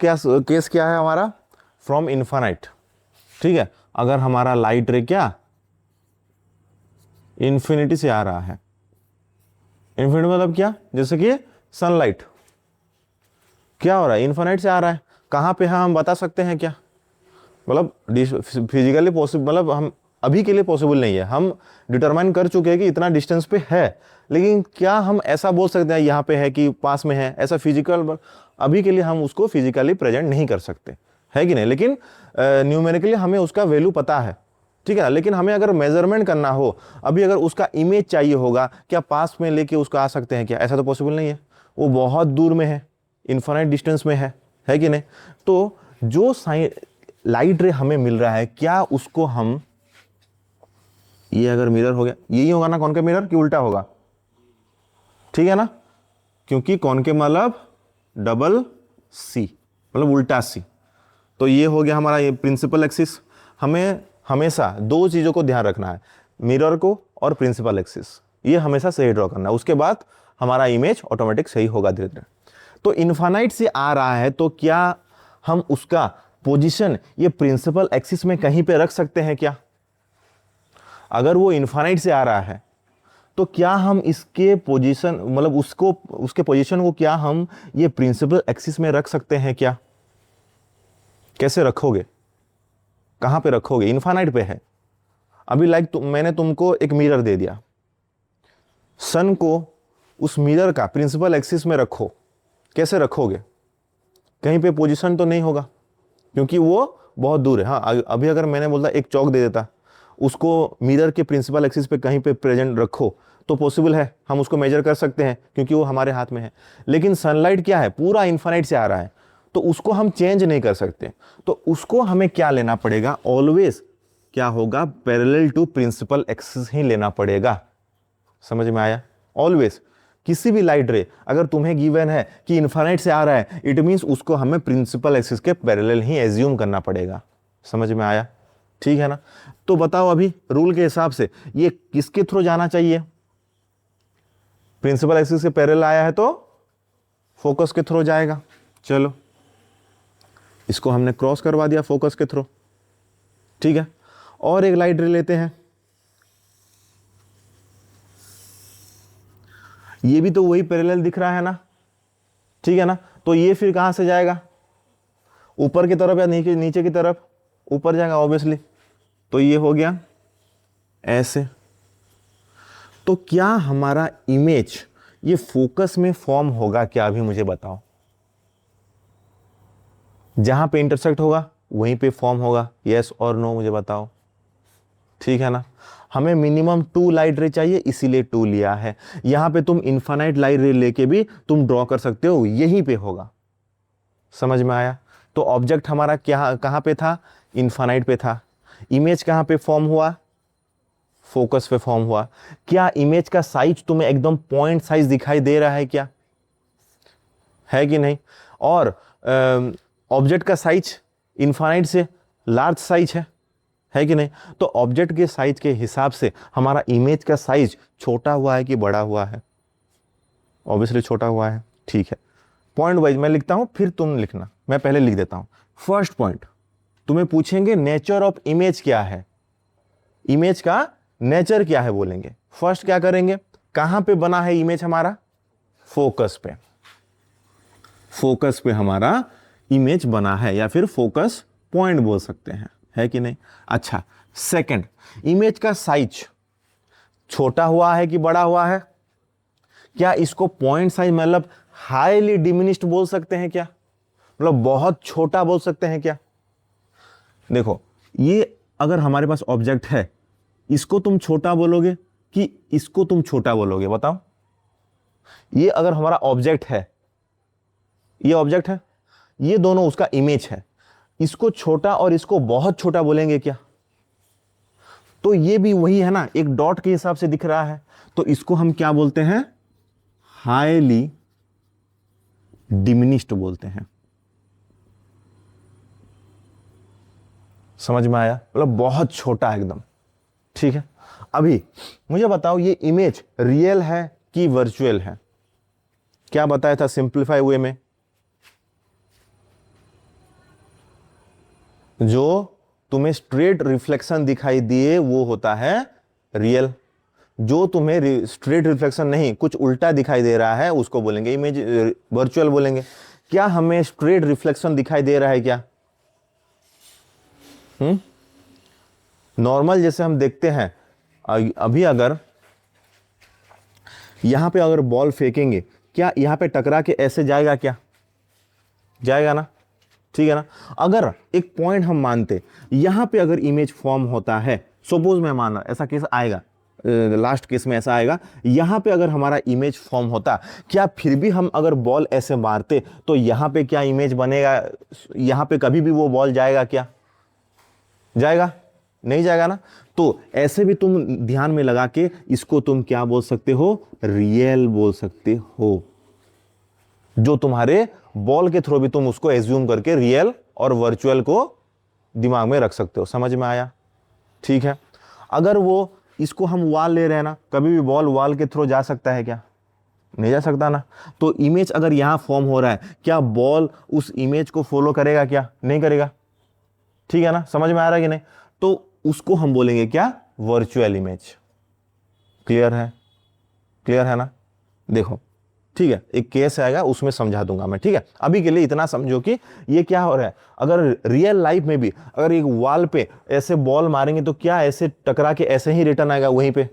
केस क्या है हमारा? फ्रॉम इन्फानाइट, ठीक है। अगर हमारा लाइट रे क्या इन्फिनिटी से आ रहा है, इन्फिनिटी मतलब क्या? जैसे कि सनलाइट क्या हो रहा है, इन्फानाइट से आ रहा है। कहाँ पे है हम बता सकते हैं क्या? मतलब फिजिकली पॉसिबल, मतलब हम अभी के लिए पॉसिबल नहीं है, हम डिटरमाइन कर चुके हैं कि इतना डिस्टेंस पे है, लेकिन क्या हम ऐसा बोल सकते हैं यहाँ पे है कि पास में है? ऐसा फिजिकल अभी के लिए हम उसको फिजिकली प्रेजेंट नहीं कर सकते, है कि नहीं? लेकिन न्यूमेरिकली हमें उसका वैल्यू पता है, ठीक है ना। लेकिन हमें अगर मेजरमेंट करना हो, अभी अगर उसका इमेज चाहिए होगा, क्या पास में लेके उसको आ सकते हैं क्या? ऐसा तो पॉसिबल नहीं है, वो बहुत दूर में है, इन्फानाइट डिस्टेंस में है कि नहीं? तो जो लाइट रे हमें मिल रहा है, क्या उसको हम, ये अगर मिरर हो गया, यही होगा ना कॉनकेव मिरर, कि उल्टा होगा? ठीक है ना, क्योंकि कॉनकेव मतलब डबल सी, मतलब उल्टा सी। तो ये हो गया हमारा ये प्रिंसिपल एक्सिस। हमें हमेशा 2 चीज़ों को ध्यान रखना है, मिरर को और प्रिंसिपल एक्सिस, ये हमेशा सही ड्रॉ करना है। उसके बाद हमारा इमेज ऑटोमेटिक सही होगा धीरे धीरे। तो इन्फानाइट से आ रहा है, तो क्या हम उसका पोजीशन ये प्रिंसिपल एक्सिस में कहीं पे रख सकते हैं क्या? अगर वो इन्फानाइट से आ रहा है तो क्या हम इसके पोजीशन, मतलब उसको, उसके पोजीशन को क्या हम ये प्रिंसिपल एक्सिस में रख सकते हैं क्या? कैसे रखोगे, कहां पे रखोगे? इन्फानाइट पे है। अभी मैंने तुमको एक मिरर दे दिया, सन को उस मिरर का प्रिंसिपल एक्सिस में रखो, कैसे रखोगे? कहीं पे पोजीशन तो नहीं होगा, क्योंकि वो बहुत दूर है। हाँ, अभी अगर मैंने बोलता एक चौक दे देता, उसको मिरर के प्रिंसिपल एक्सिस पे कहीं पे प्रेजेंट रखो, तो पॉसिबल है, हम उसको मेजर कर सकते हैं क्योंकि वो हमारे हाथ में है। लेकिन सनलाइट क्या है, पूरा इन्फानाइट से आ रहा है, तो उसको हम चेंज नहीं कर सकते। तो उसको हमें क्या लेना पड़ेगा? ऑलवेज क्या होगा, पैरेलल टू प्रिंसिपल एक्सिस ही लेना पड़ेगा। समझ में आया? ऑलवेज किसी भी लाइट रे अगर तुम्हें गिवन है कि इन्फानाइट से आ रहा है, इट मींस उसको हमें प्रिंसिपल एक्सिस के पैरेलल ही एज्यूम करना पड़ेगा। समझ में आया? ठीक है ना। तो बताओ अभी रूल के हिसाब से ये किसके थ्रू जाना चाहिए? प्रिंसिपल एक्सिस के पैरेलल आया है तो फोकस के थ्रू जाएगा। चलो इसको हमने क्रॉस करवा दिया फोकस के थ्रू, ठीक है। और एक लाइट रे लेते हैं, ये भी तो वही पैरेलल दिख रहा है ना, ठीक है ना। तो ये फिर कहां से जाएगा, ऊपर की तरफ या नीचे नीचे की तरफ, ऊपर जाएगा ऑब्वियसली। तो ये हो गया ऐसे। तो क्या हमारा इमेज ये फोकस में फॉर्म होगा क्या, अभी मुझे बताओ। जहां पे इंटरसेक्ट होगा वहीं पे फॉर्म होगा, यस और नो मुझे बताओ। ठीक है ना। हमें मिनिमम 2 लाइट रे चाहिए, इसीलिए 2 लिया है। यहां पे तुम इनफाइनाइट लाइट रे लेके भी तुम ड्रॉ कर सकते हो, यहीं पे होगा। समझ में आया। तो ऑब्जेक्ट हमारा क्या कहां पे था, इनफाइनाइट पे था। इमेज कहां पे फॉर्म हुआ, फोकस पे फॉर्म हुआ। क्या इमेज का साइज तुम्हें एकदम पॉइंट साइज दिखाई दे रहा है क्या, है कि नहीं। और ऑब्जेक्ट का साइज इनफाइनाइट से लार्ज साइज है कि नहीं। तो ऑब्जेक्ट के साइज के हिसाब से हमारा इमेज का साइज छोटा हुआ है कि बड़ा हुआ है, ऑब्वियसली छोटा हुआ है। ठीक है, पॉइंट वाइज मैं लिखता हूं, फिर तुम लिखना, मैं पहले लिख देता हूं। फर्स्ट पॉइंट, तुम्हें पूछेंगे नेचर ऑफ इमेज क्या है, इमेज का नेचर क्या है बोलेंगे। फर्स्ट क्या करेंगे, कहां पे बना है इमेज हमारा, फोकस पे। फोकस पे हमारा इमेज बना है, या फिर फोकस पॉइंट बोल सकते हैं, है कि नहीं। अच्छा, सेकंड, इमेज का साइज छोटा हुआ है कि बड़ा हुआ है। क्या इसको पॉइंट साइज मतलब हाईली डिमिनिश्ड बोल सकते हैं क्या, मतलब बहुत छोटा बोल सकते हैं क्या। देखो, ये अगर हमारे पास ऑब्जेक्ट है, इसको तुम छोटा बोलोगे कि इसको तुम छोटा बोलोगे, बताओ। ये अगर हमारा ऑब्जेक्ट है, ये ऑब्जेक्ट है, ये दोनों उसका इमेज है, इसको छोटा और इसको बहुत छोटा बोलेंगे क्या। तो ये भी वही है ना, एक डॉट के हिसाब से दिख रहा है, तो इसको हम क्या बोलते हैं, हाईली डिमिनिश्ड बोलते हैं। समझ में आया, मतलब बहुत छोटा एकदम। ठीक है, अभी मुझे बताओ ये इमेज रियल है कि वर्चुअल है। क्या बताया था सिंपलीफाई वे में, जो तुम्हें स्ट्रेट रिफ्लेक्शन दिखाई दिए वो होता है रियल। जो तुम्हें स्ट्रेट रिफ्लेक्शन नहीं, कुछ उल्टा दिखाई दे रहा है, उसको बोलेंगे इमेज, वर्चुअल बोलेंगे। क्या हमें स्ट्रेट रिफ्लेक्शन दिखाई दे रहा है क्या, नॉर्मल जैसे हम देखते हैं। अभी अगर यहां पे अगर बॉल फेंकेंगे, क्या यहां पे टकरा के ऐसे जाएगा क्या, जाएगा ना। ठीक है ना। अगर एक पॉइंट हम मानते, यहां पे अगर इमेज फॉर्म होता है, सपोज मैं मान रहा, ऐसा केस आएगा, लास्ट केस में ऐसा आएगा, यहां पे अगर हमारा इमेज फॉर्म होता, क्या फिर भी हम अगर बॉल ऐसे मारते तो यहां पे क्या इमेज बनेगा, यहां पे कभी भी वो बॉल जाएगा क्या, जाएगा नहीं, जाएगा ना। तो ऐसे भी तुम ध्यान में लगा के इसको तुम क्या बोल सकते हो, रियल बोल सकते हो। जो तुम्हारे बॉल के थ्रू भी तुम उसको एज्यूम करके रियल और वर्चुअल को दिमाग में रख सकते हो। समझ में आया। ठीक है, अगर वो इसको हम वॉल ले रहे हैं ना, कभी भी बॉल वॉल के थ्रू जा सकता है क्या, नहीं जा सकता ना। तो इमेज अगर यहां फॉर्म हो रहा है, क्या बॉल उस इमेज को फॉलो करेगा क्या, नहीं करेगा। ठीक है ना, समझ में आ रहा है कि नहीं। तो उसको हम बोलेंगे क्या, वर्चुअल इमेज। क्लियर है, क्लियर है ना। देखो, ठीक है, एक केस आएगा उसमें समझा दूंगा मैं। ठीक है, अभी के लिए इतना समझो कि ये क्या हो रहा है। अगर रियल लाइफ में भी अगर एक वॉल पे ऐसे बॉल मारेंगे तो क्या ऐसे टकरा के ऐसे ही रिटर्न आएगा वहीं पे,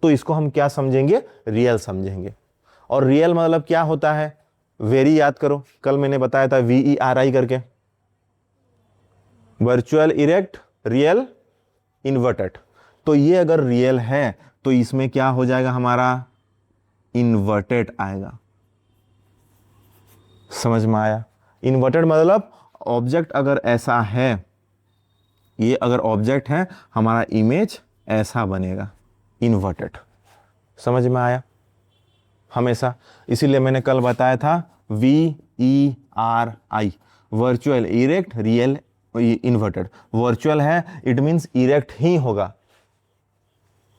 तो इसको हम क्या समझेंगे, रियल समझेंगे। और रियल मतलब क्या होता है, वेरी याद करो, कल मैंने बताया था VERI करके, वर्चुअल, इरेक्ट, रियल, इन्वर्टेड। तो ये अगर रियल है तो इसमें क्या हो जाएगा, हमारा इन्वर्टेड आएगा। समझ में आया। इन्वर्टेड मतलब ऑब्जेक्ट अगर ऐसा है, ये अगर ऑब्जेक्ट है, हमारा इमेज ऐसा बनेगा, इन्वर्टेड। समझ में आया हमेशा। इसीलिए मैंने कल बताया था VERI, virtual, erect, real, inverted. Virtual है इट मींस इरेक्ट ही होगा,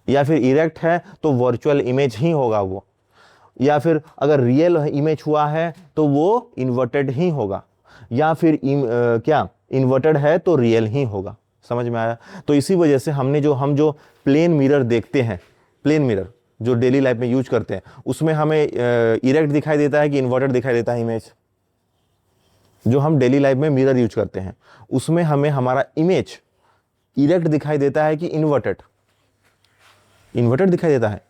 या फिर इरेक्ट है तो वर्चुअल इमेज ही होगा वो, या फिर अगर रियल इमेज हुआ है तो वो इन्वर्टेड ही होगा, या फिर क्या इन्वर्टेड है तो रियल ही होगा। समझ में आया। तो इसी वजह से हम जो प्लेन मिरर देखते हैं, प्लेन मिरर जो डेली लाइफ में यूज करते हैं, उसमें हमें इरेक्ट दिखाई देता है कि इन्वर्टेड दिखाई देता है इमेज? जो हम डेली लाइफ में मिरर यूज करते हैं उसमें हमें हमारा इमेज इरेक्ट दिखाई देता है कि इन्वर्टेड? इन्वर्टेड दिखाई देता है।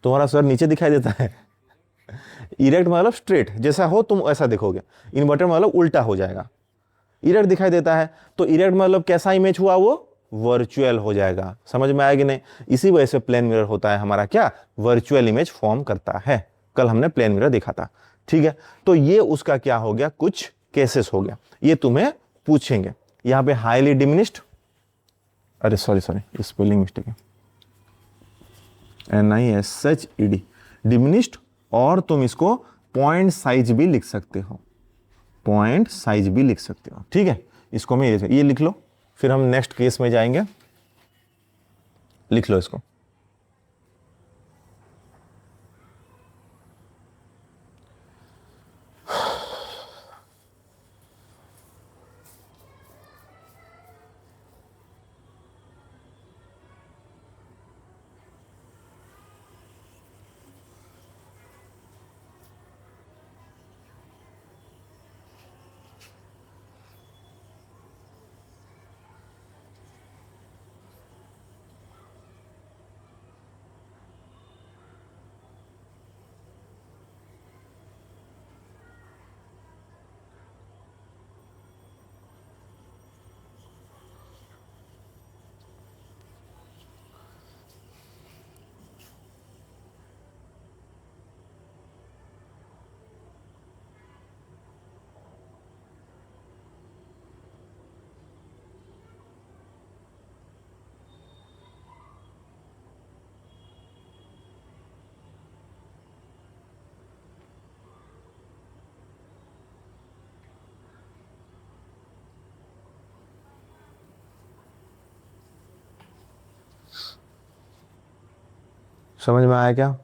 तुम्हारा सर नीचे दिखाई देता है। इरेक्ट मतलब स्ट्रेट, जैसा हो तुम ऐसा देखोगे। इन्वर्टेड मतलब उल्टा हो जाएगा। इरेक्ट दिखाई देता है तो इरेक्ट मतलब कैसा इमेज हुआ? वो वर्चुअल हो जाएगा। समझ में आएगी नहीं? इसी वजह से प्लेन मिरर होता है हमारा क्या? वर्चुअल इमेज फॉर्म करता है। कल हमने प्लेन मिरर देखा था, ठीक है। तो ये उसका क्या हो गया? कुछ केसेस हो गया, ये तुम्हें पूछेंगे। यहां पे हाईली डिमिनिश्ड, अरे सॉरी स्पेलिंग मिस्टेक है, NISHED, डिमिनिश्ड। और तुम इसको पॉइंट साइज भी लिख सकते हो, पॉइंट साइज भी लिख सकते हो, ठीक है। इसको मैं ये लिख लो, फिर हम नेक्स्ट केस में जाएंगे। लिख लो इसको। समझ में आया क्या?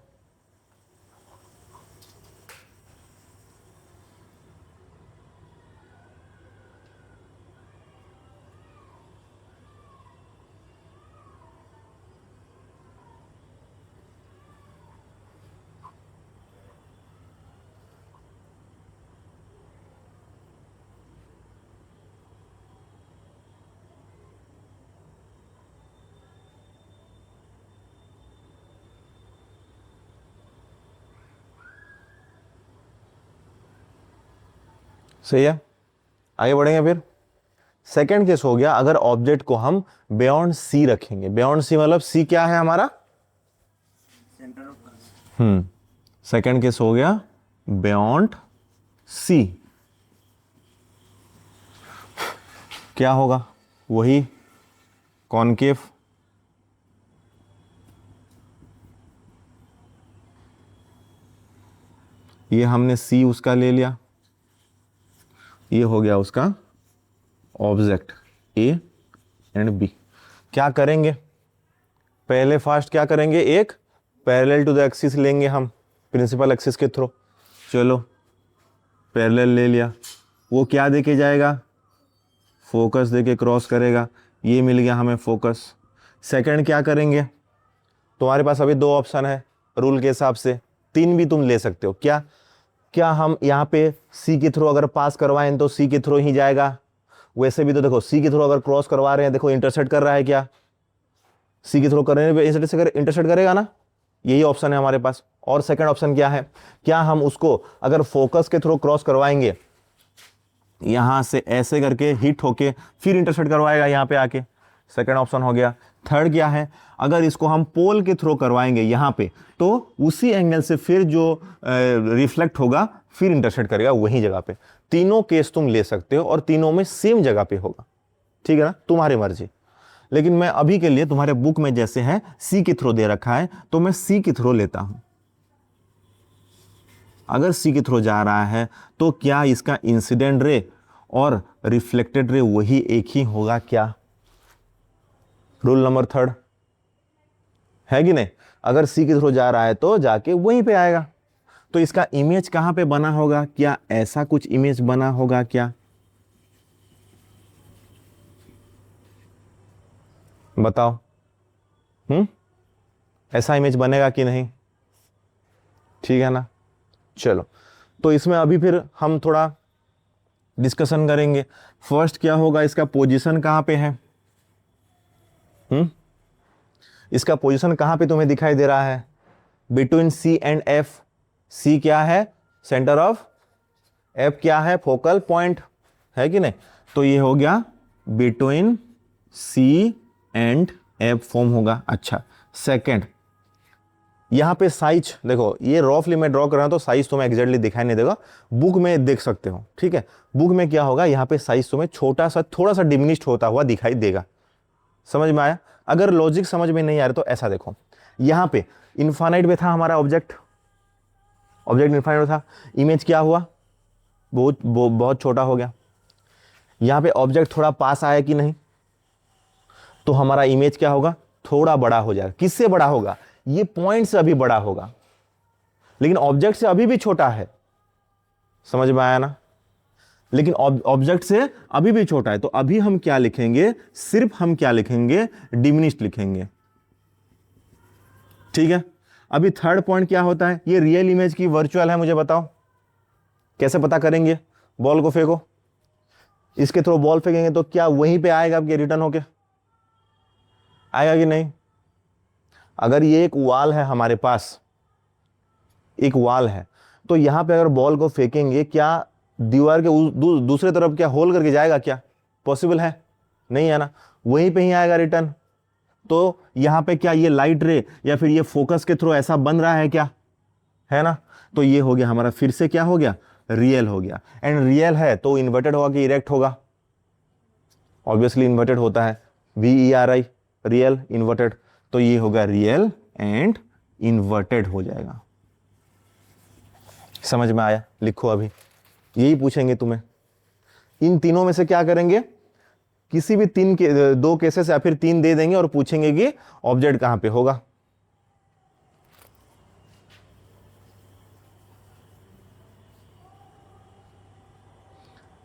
सही है, आगे बढ़ेंगे। फिर सेकंड केस हो गया, अगर ऑब्जेक्ट को हम बियॉन्ड सी रखेंगे। बियॉन्ड सी मतलब सी क्या है हमारा? सेकंड केस हो गया बियॉन्ड सी। क्या होगा? वही कॉनकेव, ये हमने सी उसका ले लिया, ये हो गया उसका ऑब्जेक्ट ए एंड बी। क्या करेंगे? पहले फास्ट क्या करेंगे? एक पैरेलल टू द एक्सिस लेंगे हम, प्रिंसिपल एक्सिस के थ्रू। चलो पैरेलल ले लिया, वो क्या देके जाएगा? फोकस देके क्रॉस करेगा। ये मिल गया हमें फोकस। सेकंड क्या करेंगे? तुम्हारे पास अभी दो ऑप्शन है रूल के हिसाब से, तीन भी तुम ले सकते हो। क्या क्या हम यहाँ पे सी के थ्रू अगर पास करवाएं तो सी के थ्रू ही जाएगा। वैसे भी तो देखो सी के थ्रू अगर क्रॉस करवा रहे हैं, देखो इंटरसेक्ट कर रहा है, क्या सी के थ्रू करने पे इंटरसेक्ट करेगा ना? यही ऑप्शन है हमारे पास। और सेकंड ऑप्शन क्या है? क्या हम उसको अगर फोकस के थ्रू क्रॉस करवाएंगे, यहां से ऐसे करके हिट होके फिर इंटरसेक्ट करवाएगा यहाँ पे आके, सेकंड ऑप्शन हो गया। थर्ड क्या है? अगर इसको हम पोल के थ्रू करवाएंगे यहाँ पे, तो उसी एंगल से फिर जो रिफ्लेक्ट होगा फिर इंटरसेक्ट करेगा वही जगह पे। तीनों केस तुम ले सकते हो और तीनों में सेम जगह पे होगा, ठीक है ना? तुम्हारी मर्जी। लेकिन मैं अभी के लिए तुम्हारे बुक में जैसे है सी के थ्रू दे रखा है तो मैं सी के थ्रू लेता हूं। अगर सी के थ्रू जा रहा है तो क्या इसका इंसिडेंट रे और रिफ्लेक्टेड रे वही एक ही होगा क्या? रूल नंबर थर्ड है कि नहीं? अगर सी के थ्रू जा रहा है तो जाके वहीं पे आएगा। तो इसका इमेज कहां पे बना होगा? क्या ऐसा कुछ इमेज बना होगा क्या? बताओ। ऐसा इमेज बनेगा कि नहीं, ठीक है ना। चलो, तो इसमें अभी फिर हम थोड़ा डिस्कशन करेंगे। फर्स्ट क्या होगा, इसका पोजीशन कहाँ पे है, इसका पोजीशन कहाँ पे तुम्हें दिखाई दे रहा है, बिटवीन सी एंड एफ। सी क्या है, सेंटर ऑफ, एफ क्या है, फोकल पॉइंट, है कि नहीं। तो ये हो गया between C and F form होगा। अच्छा, सेकंड, यहां पे साइज देखो, ये रफली मैं ड्रॉ कर रहा हूं तो साइज तुम्हें एग्जैक्टली दिखाई नहीं देगा, बुक में देख सकते हो, ठीक है। बुक में क्या होगा, यहां पे साइज तुम्हें छोटा सा, थोड़ा सा डिमिनिश्ड होता हुआ दिखाई देगा। समझ में आया। अगर लॉजिक समझ में नहीं आ रहा तो ऐसा देखो, यहां पे इनफाइनाइट में था हमारा ऑब्जेक्ट, ऑब्जेक्ट इनफाइनाइट था, इमेज क्या हुआ, बहुत छोटा हो गया। यहां पे ऑब्जेक्ट थोड़ा पास आया कि नहीं, तो हमारा इमेज क्या होगा, थोड़ा बड़ा हो जाएगा। किससे बड़ा होगा, ये पॉइंट से अभी बड़ा होगा, लेकिन ऑब्जेक्ट से अभी भी छोटा है। समझ में आया ना। लेकिन ऑब्जेक्ट से अभी भी छोटा है, तो अभी हम क्या लिखेंगे, सिर्फ हम क्या लिखेंगे, डिमिनिश्ड लिखेंगे, ठीक है। अभी थर्ड पॉइंट क्या होता है, ये रियल इमेज की वर्चुअल है, मुझे बताओ कैसे पता करेंगे। बॉल को फेंको, इसके थ्रू बॉल फेंकेंगे तो क्या वहीं पे आएगा, आपके रिटर्न होके आएगा कि नहीं। अगर ये एक वॉल है हमारे पास, एक वॉल है, तो यहां पे अगर बॉल को फेंकेंगे, क्या दीवार के दूसरे तरफ क्या होल करके जाएगा, क्या पॉसिबल है, नहीं है ना, वहीं पे ही आएगा रिटर्न। तो यहां पे क्या ये लाइट रे या फिर ये फोकस के थ्रू ऐसा बन रहा है क्या, है ना। तो ये हो गया हमारा, फिर से क्या हो गया, रियल हो गया। एंड रियल है तो इन्वर्टेड होगा कि इरेक्ट होगा, ऑब्वियसली इन्वर्टेड होता है, VERI, रियल इन्वर्टेड। तो ये होगा रियल एंड इन्वर्टेड हो जाएगा। समझ में आया, लिखो अभी, यही पूछेंगे तुम्हें। इन तीनों में से क्या करेंगे, किसी भी तीन के दो केसेस या फिर तीन दे देंगे और पूछेंगे कि ऑब्जेक्ट कहां पे होगा।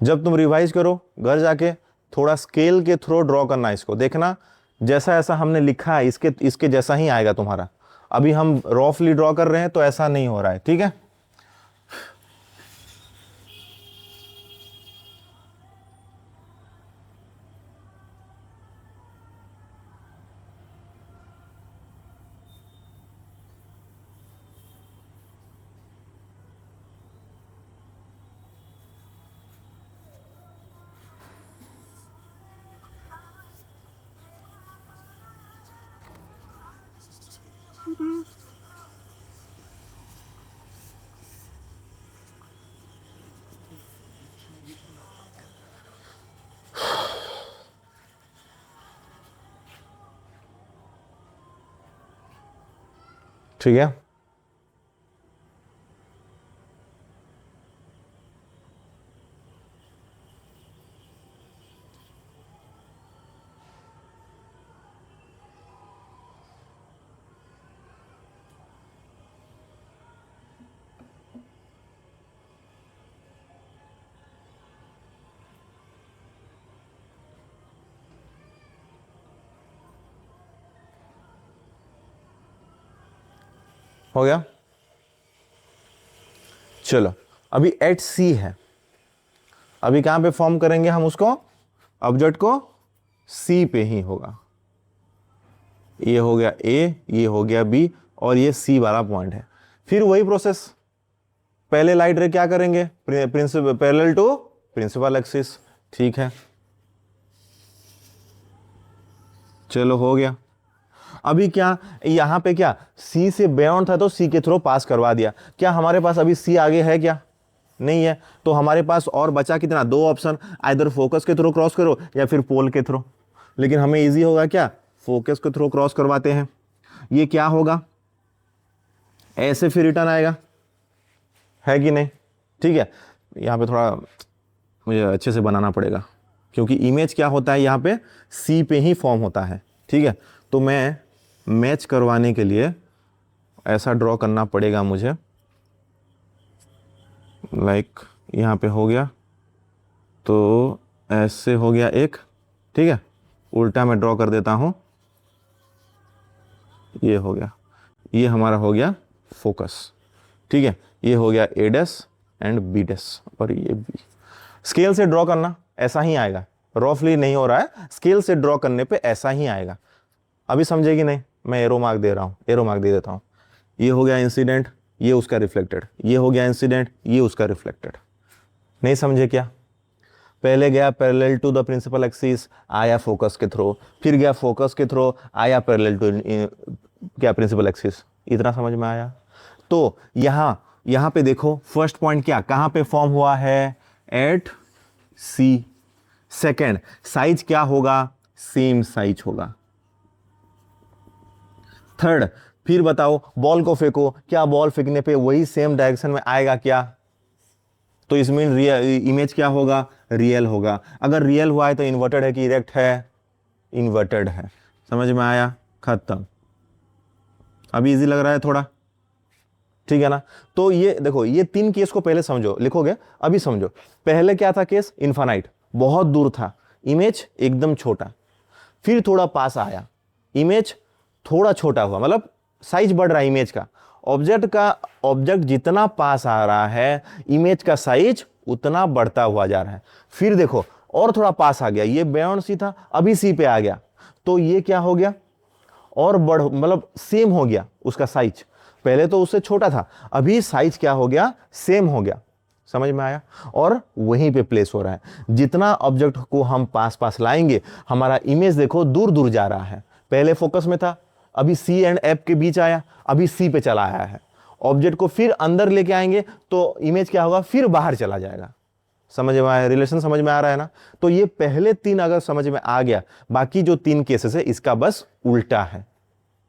जब तुम रिवाइज करो घर जाके, थोड़ा स्केल के थ्रू ड्रॉ करना, इसको देखना जैसा ऐसा हमने लिखा है इसके इसके जैसा ही आएगा तुम्हारा। अभी हम रफली ड्रॉ कर रहे हैं तो ऐसा नहीं हो रहा है, ठीक है। ठीक है, हो गया। चलो, अभी एट सी है, अभी कहां पे फॉर्म करेंगे हम उसको, ऑब्जेक्ट को सी पे ही होगा। ये हो गया ए, ये हो गया बी, और ये सी वाला पॉइंट है। फिर वही प्रोसेस, पहले लाइट रे क्या करेंगे, principal parallel to principal axis, ठीक है। चलो हो गया। अभी क्या, यहां पे क्या सी से बियॉन्ड था तो सी के थ्रू पास करवा दिया। क्या हमारे पास अभी सी आगे है क्या, नहीं है। तो हमारे पास और बचा कितना, दो ऑप्शन, आइदर फोकस के थ्रू क्रॉस करो या फिर पोल के थ्रू। लेकिन हमें इजी होगा क्या, फोकस के थ्रू क्रॉस करवाते हैं। ये क्या होगा, ऐसे फिर रिटर्न आएगा, है कि नहीं, ठीक है। यहाँ पे थोड़ा मुझे अच्छे से बनाना पड़ेगा, क्योंकि इमेज क्या होता है यहाँ पे सी पे ही फॉर्म होता है, ठीक है। तो मैं मैच करवाने के लिए ऐसा ड्रॉ करना पड़ेगा मुझे, लाइक यहाँ पे हो गया तो ऐसे हो गया एक, ठीक है। उल्टा मैं ड्रॉ कर देता हूँ, ये हो गया। ये हमारा हो गया फोकस, ठीक है। ये हो गया ए डैश एंड बी डैश, और ये बी। स्केल से ड्रॉ करना ऐसा ही आएगा, रफली नहीं हो रहा है, स्केल से ड्रॉ करने पे ऐसा ही आएगा। अभी समझेगी नहीं, मैं एरो मार्क दे रहा हूँ, एरो मार्क दे देता हूँ। ये हो गया इंसिडेंट, ये उसका रिफ्लेक्टेड, ये हो गया इंसिडेंट, ये उसका रिफ्लेक्टेड। नहीं समझे क्या? पहले गया parallel to the principal axis, आया फोकस के थ्रू, फिर गया फोकस के थ्रू, आया पैरेलल टू क्या प्रिंसिपल एक्सिस। इतना समझ में आया? तो यहां पे देखो फर्स्ट पॉइंट क्या कहां पे फॉर्म हुआ है, एट सी। सेकेंड साइज क्या होगा, सेम साइज होगा। थर्ड फिर बताओ बॉल को फेंको, क्या बॉल फेंकने पे वही सेम डायरेक्शन में आएगा क्या? तो इसमें इमेज क्या होगा, रियल होगा। अगर रियल हुआ है तो इन्वर्टेड है कि इरेक्ट है, इन्वर्टेड है। समझ में आया? खत्म। अभी इजी लग रहा है थोड़ा, ठीक है ना? तो ये देखो, ये तीन केस को पहले समझो, लिखोगे अभी समझो। पहले क्या था केस, इन्फानाइट, बहुत दूर था, इमेज एकदम छोटा, फिर थोड़ा पास आया, इमेज थोड़ा छोटा हुआ, मतलब साइज बढ़ रहा है इमेज का। ऑब्जेक्ट जितना पास आ रहा है, इमेज का साइज उतना बढ़ता हुआ जा रहा है। फिर देखो और थोड़ा पास आ गया, ये बियॉन्ड सी था, अभी सी पे आ गया, तो ये क्या हो गया, और बढ़, मतलब सेम हो गया उसका साइज। पहले तो उससे छोटा था, अभी साइज क्या हो गया, सेम हो गया। समझ में आया? और वहीं पे प्लेस हो रहा है। जितना ऑब्जेक्ट को हम पास पास लाएंगे, हमारा इमेज देखो दूर दूर जा रहा है। पहले फोकस में था, अभी सी एंड एफ के बीच आया, अभी सी पे चला आया है। ऑब्जेक्ट को फिर अंदर लेके आएंगे तो इमेज क्या होगा, फिर बाहर चला जाएगा। समझ में आया? रिलेशन समझ में आ रहा है ना? तो ये पहले तीन अगर समझ में आ गया, बाकी जो तीन केसेस है इसका बस उल्टा है।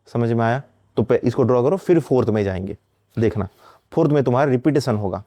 समझ में आया? तो इसको ड्रॉ करो, फिर फोर्थ में जाएंगे। देखना फोर्थ में तुम्हारा रिपीटेशन होगा।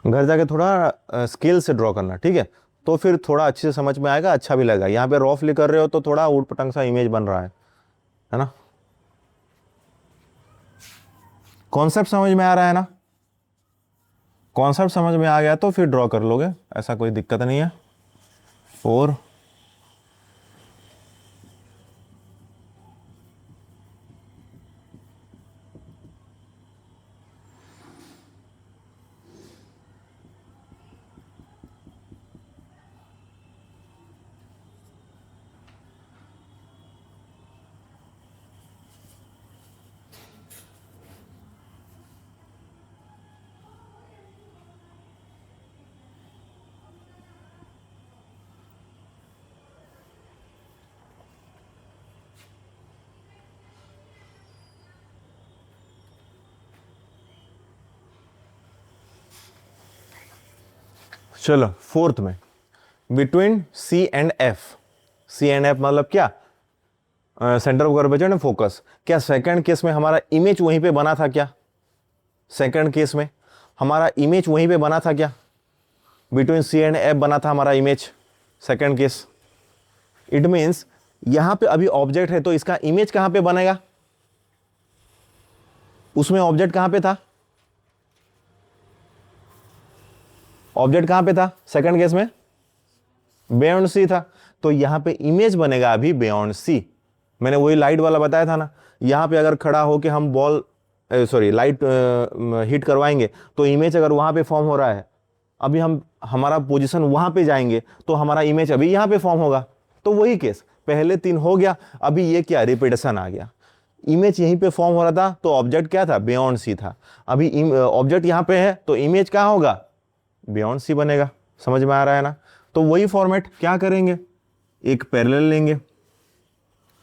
घर जाके थोड़ा स्केल से ड्रॉ करना, ठीक है? तो फिर थोड़ा अच्छे से समझ में आएगा, अच्छा भी लगेगा। यहाँ पे रफली कर रहे हो तो थोड़ा ऊट पटंग सा इमेज बन रहा है ना? कॉन्सेप्ट समझ में आ रहा है ना? कॉन्सेप्ट समझ में आ गया तो फिर ड्रॉ कर लोगे, ऐसा कोई दिक्कत नहीं है। 4 चलो फोर्थ में, between C and F. C and F मतलब क्या, centre of curvature and focus. क्या सेकंड केस में हमारा इमेज वहीं पे बना था क्या? सेकंड केस में हमारा इमेज वहीं पे बना था क्या? बिटवीन सी एंड एफ बना था हमारा image, second case. It means यहां पे अभी ऑब्जेक्ट है तो इसका इमेज कहां पे बनेगा? उसमें ऑब्जेक्ट कहां पे था? ऑब्जेक्ट कहां पे था सेकंड केस में? बियॉन्ड सी था, तो यहां पे इमेज बनेगा अभी बियॉन्ड सी। मैंने वही लाइट वाला बताया था ना, यहां पे अगर खड़ा होके हम बॉल लाइट हिट करवाएंगे तो इमेज अगर वहां पे फॉर्म हो रहा है, अभी हम हमारा पोजीशन वहां पे जाएंगे तो हमारा इमेज अभी यहां पे फॉर्म होगा। तो वही केस, पहले 3 हो गया, अभी ये क्या, रिपीटेशन आ गया। इमेज यहीं पे फॉर्म हो रहा था तो ऑब्जेक्ट क्या था, बियॉन्ड सी था। अभी ऑब्जेक्ट यहां पे है तो इमेज कहां होगा, बियॉन्ड सी बनेगा। समझ में आ रहा है ना? तो वही फॉर्मेट क्या करेंगे, एक पैरेलल लेंगे,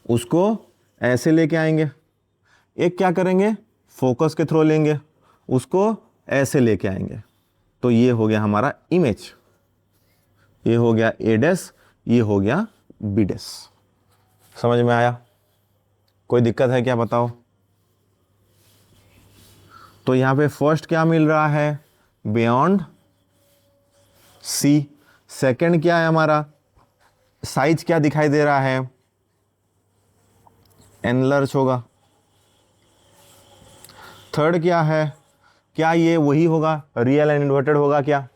उसको ऐसे लेके आएंगे, एक क्या करेंगे फोकस के थ्रू लेंगे, उसको ऐसे लेके आएंगे। तो ये हो गया हमारा इमेज, ये हो गया ए डैश, ये हो गया बी डैश। समझ में आया? कोई दिक्कत है क्या बताओ? तो यहां पे फर्स्ट क्या मिल रहा है, बियॉन्ड सी। सेकंड क्या है हमारा, साइज क्या दिखाई दे रहा है, एनलर्ज होगा। थर्ड क्या है, क्या ये वही होगा, रियल एंड इन्वर्टेड होगा क्या?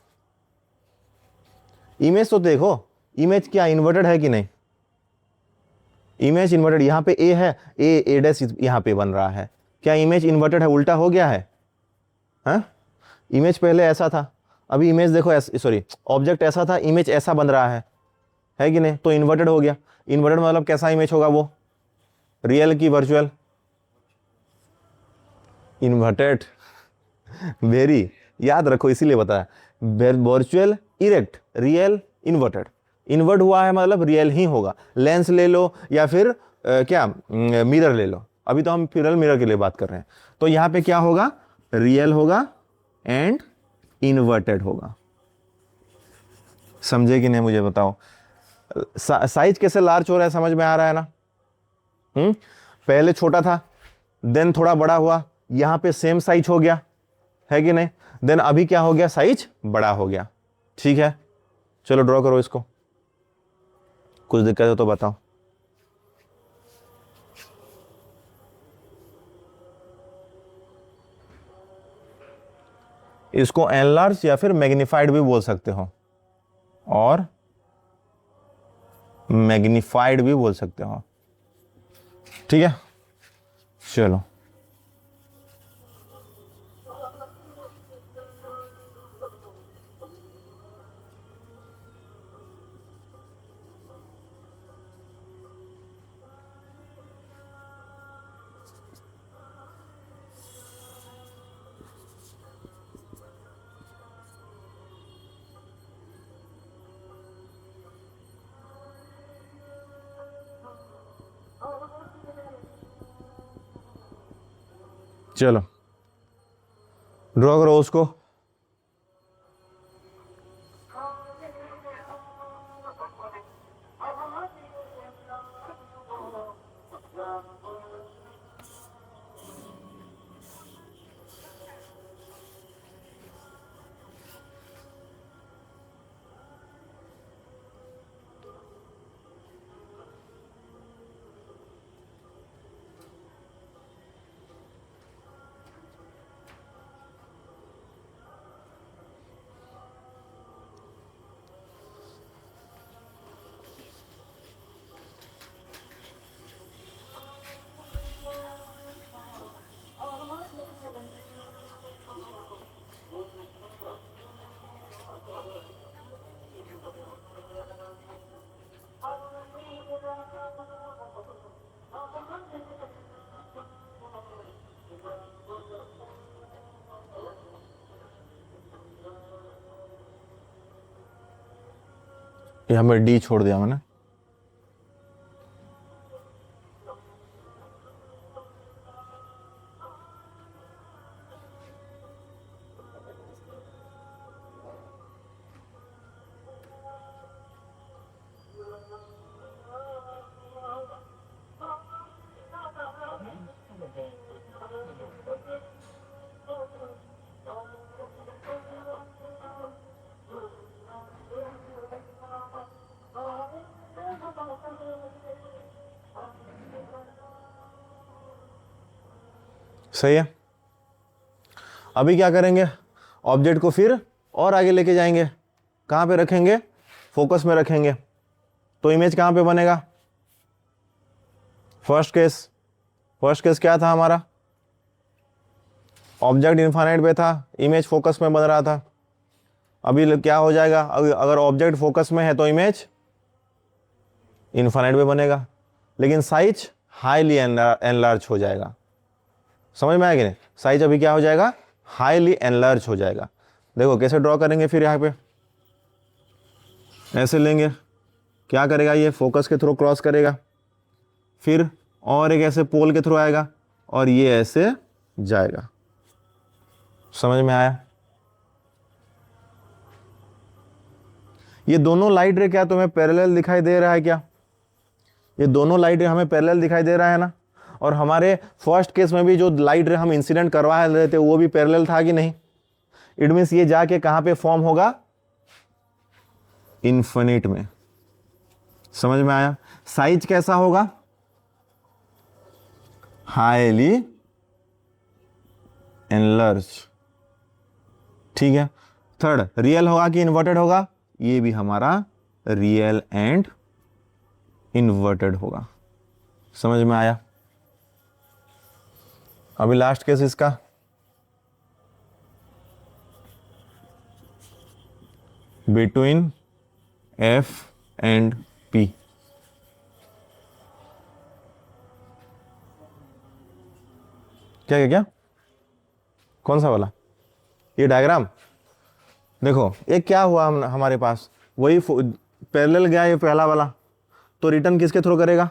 इमेज तो देखो, इमेज क्या इन्वर्टेड है कि नहीं, इमेज इन्वर्टेड, यहां पे ए है, ए डैश यहां पे बन रहा है, क्या इमेज इन्वर्टेड है, उल्टा हो गया है? हाँ, इमेज पहले ऐसा था, अभी इमेज देखो सॉरी ऑब्जेक्ट ऐसा था, इमेज ऐसा बन रहा है कि नहीं? तो इन्वर्टेड हो गया। इन्वर्टेड मतलब कैसा इमेज होगा वो, रियल की वर्चुअल? इन्वर्टेड। वेरी, याद रखो इसीलिए बताया, virtual erect, real inverted. Invert हुआ है मतलब रियल ही होगा। लेंस ले लो या फिर क्या मिरर ले लो, अभी तो हम फिर मिरर के लिए बात कर रहे हैं। तो यहां पे क्या होगा, रियल होगा एंड इन्वर्टेड होगा। समझे कि नहीं मुझे बताओ? साइज कैसे लार्ज हो रहा है, समझ में आ रहा है ना? पहले छोटा था, देन थोड़ा बड़ा हुआ, यहां पे सेम साइज हो गया, है कि नहीं? देन अभी क्या हो गया, साइज बड़ा हो गया। ठीक है, चलो ड्रॉ करो इसको, कुछ दिक्कत है तो बताओ। इसको एनलार्ज या फिर मैग्नीफाइड भी बोल सकते हो, और मैग्नीफाइड भी बोल सकते हो। ठीक है, चलो चलो ड्रॉ करो उसको। यहाँ पे डी छोड़ दिया मैंने। सही है, अभी क्या करेंगे, ऑब्जेक्ट को फिर और आगे लेके जाएंगे, कहाँ पे रखेंगे, फोकस में रखेंगे। तो इमेज कहाँ पे बनेगा, फर्स्ट केस क्या था हमारा, ऑब्जेक्ट इनफाइनाइट पे था, इमेज फोकस में बन रहा था। अभी क्या हो जाएगा, अगर ऑब्जेक्ट फोकस में है तो इमेज इनफाइनाइट में बनेगा, लेकिन साइज हाईली एनलार्ज हो जाएगा। समझ में आएगा नहीं, साइज अभी क्या हो जाएगा, हाईली एनलार्ज हो जाएगा। देखो कैसे ड्रॉ करेंगे, फिर यहाँ पे ऐसे लेंगे, क्या करेगा, ये फोकस के थ्रू क्रॉस करेगा, फिर और एक ऐसे पोल के थ्रू आएगा और ये ऐसे जाएगा। समझ में आया? ये दोनों लाइट रे क्या तुम्हें पैरेलल दिखाई दे रहा है क्या? ये दोनों लाइट रे हमें पैरेलल दिखाई दे रहा है ना? और हमारे फर्स्ट केस में भी जो लाइट रे हम इंसिडेंट करवा रहे थे वो भी पैरेलल था कि नहीं? इट मीन्स ये जाके कहां पे फॉर्म होगा? इन्फिनिट में। समझ में आया? साइज कैसा होगा? Highly enlarge. ठीक है। थर्ड, रियल होगा कि इन्वर्टेड होगा? ये भी हमारा रियल एंड इन्वर्टेड होगा। समझ में आया? अभी लास्ट केस इसका, बिटवीन एफ एंड पी। क्या क्या क्या? कौन सा वाला? ये डायग्राम देखो, ये क्या हुआ हमारे पास, वही पैरेलल गया ये पहला वाला, तो रिटर्न किसके थ्रू करेगा?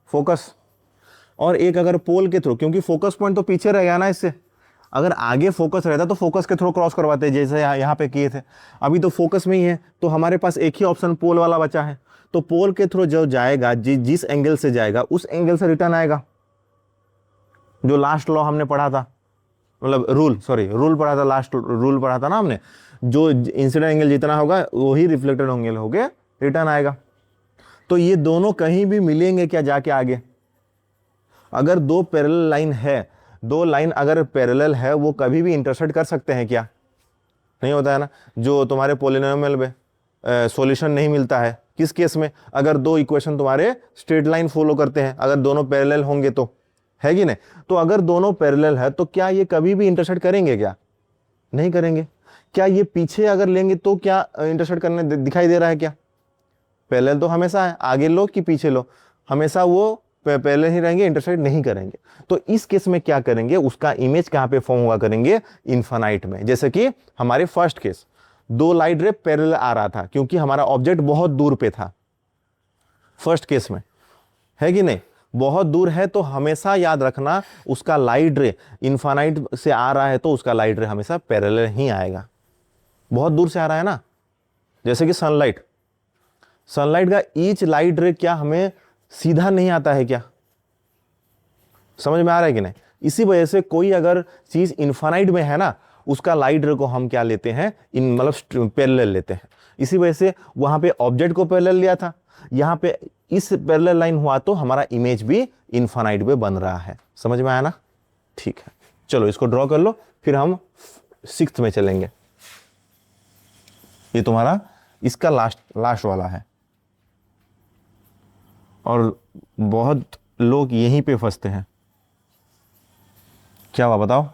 फोकस। और एक अगर पोल के थ्रू, क्योंकि फोकस पॉइंट तो पीछे रह गया ना इससे, अगर आगे फोकस रहता तो फोकस के थ्रू क्रॉस करवाते जैसे यहाँ पे किए थे। अभी तो फोकस में ही है, तो हमारे पास एक ही ऑप्शन पोल वाला बचा है। तो पोल के थ्रू जो जाएगा, जिस एंगल से जाएगा उस एंगल से रिटर्न आएगा। जो लास्ट लॉ हमने पढ़ा था, मतलब रूल पढ़ा था, लास्ट रूल पढ़ा था ना हमने, जो इंसिडेंट एंगल जितना होगा वही रिफ्लेक्टेड एंगल होके रिटर्न आएगा। तो ये दोनों कहीं भी मिलेंगे क्या जाके आगे? अगर दो पैरेलल लाइन है, दो लाइन अगर पैरेलल है, वो कभी भी इंटरसेक्ट कर सकते हैं क्या? नहीं होता है ना। जो तुम्हारे पॉलिनोमियल में सॉल्यूशन नहीं मिलता है, किस केस में? अगर दो इक्वेशन तुम्हारे स्ट्रेट लाइन फॉलो करते हैं, अगर दोनों पैरेलल होंगे तो, है कि नहीं? तो अगर दोनों पैरेलल है तो क्या ये कभी भी इंटरसेक्ट करेंगे क्या? नहीं करेंगे। क्या ये पीछे अगर लेंगे तो क्या इंटरसेक्ट करने दिखाई दे रहा है क्या? पैरेलल तो हमेशा है, आगे लो कि पीछे लो, हमेशा वो पहले ही रहेंगे, इंटरसेक्ट नहीं करेंगे। तो इस केस में क्या करेंगे, उसका इमेज कहां पे फॉर्म हुआ करेंगे? इनफाइनाइट में। जैसे कि हमारे फर्स्ट केस, दो लाइट रे पैरेलल आ रहा था क्योंकि हमारा ऑब्जेक्ट बहुत दूर पे था फर्स्ट केस में, है कि नहीं? बहुत दूर है तो हमेशा याद रखना उसका लाइट रे इनफाइनाइट से आ रहा है तो उसका लाइट रे हमेशा पैरेलल ही आएगा। बहुत दूर से आ रहा है ना, जैसे कि सनलाइट का ईच लाइट रे क्या हमें सीधा नहीं आता है क्या? समझ में आ रहा है कि नहीं? इसी वजह से कोई अगर चीज इनफाइनाइट में है ना, उसका लाइट रे को हम क्या लेते हैं? मतलब पैरेलल लेते हैं। इसी वजह से वहां पे ऑब्जेक्ट को पैरेलल लिया था, यहां पे इस पैरेलल लाइन हुआ तो हमारा इमेज भी इनफाइनाइट में बन रहा है। समझ में आया ना? ठीक है, चलो इसको ड्रॉ कर लो, फिर हम 6th में चलेंगे। ये तुम्हारा इसका लास्ट वाला है, और बहुत लोग यहीं पे फंसते हैं। क्या हुआ बताओ?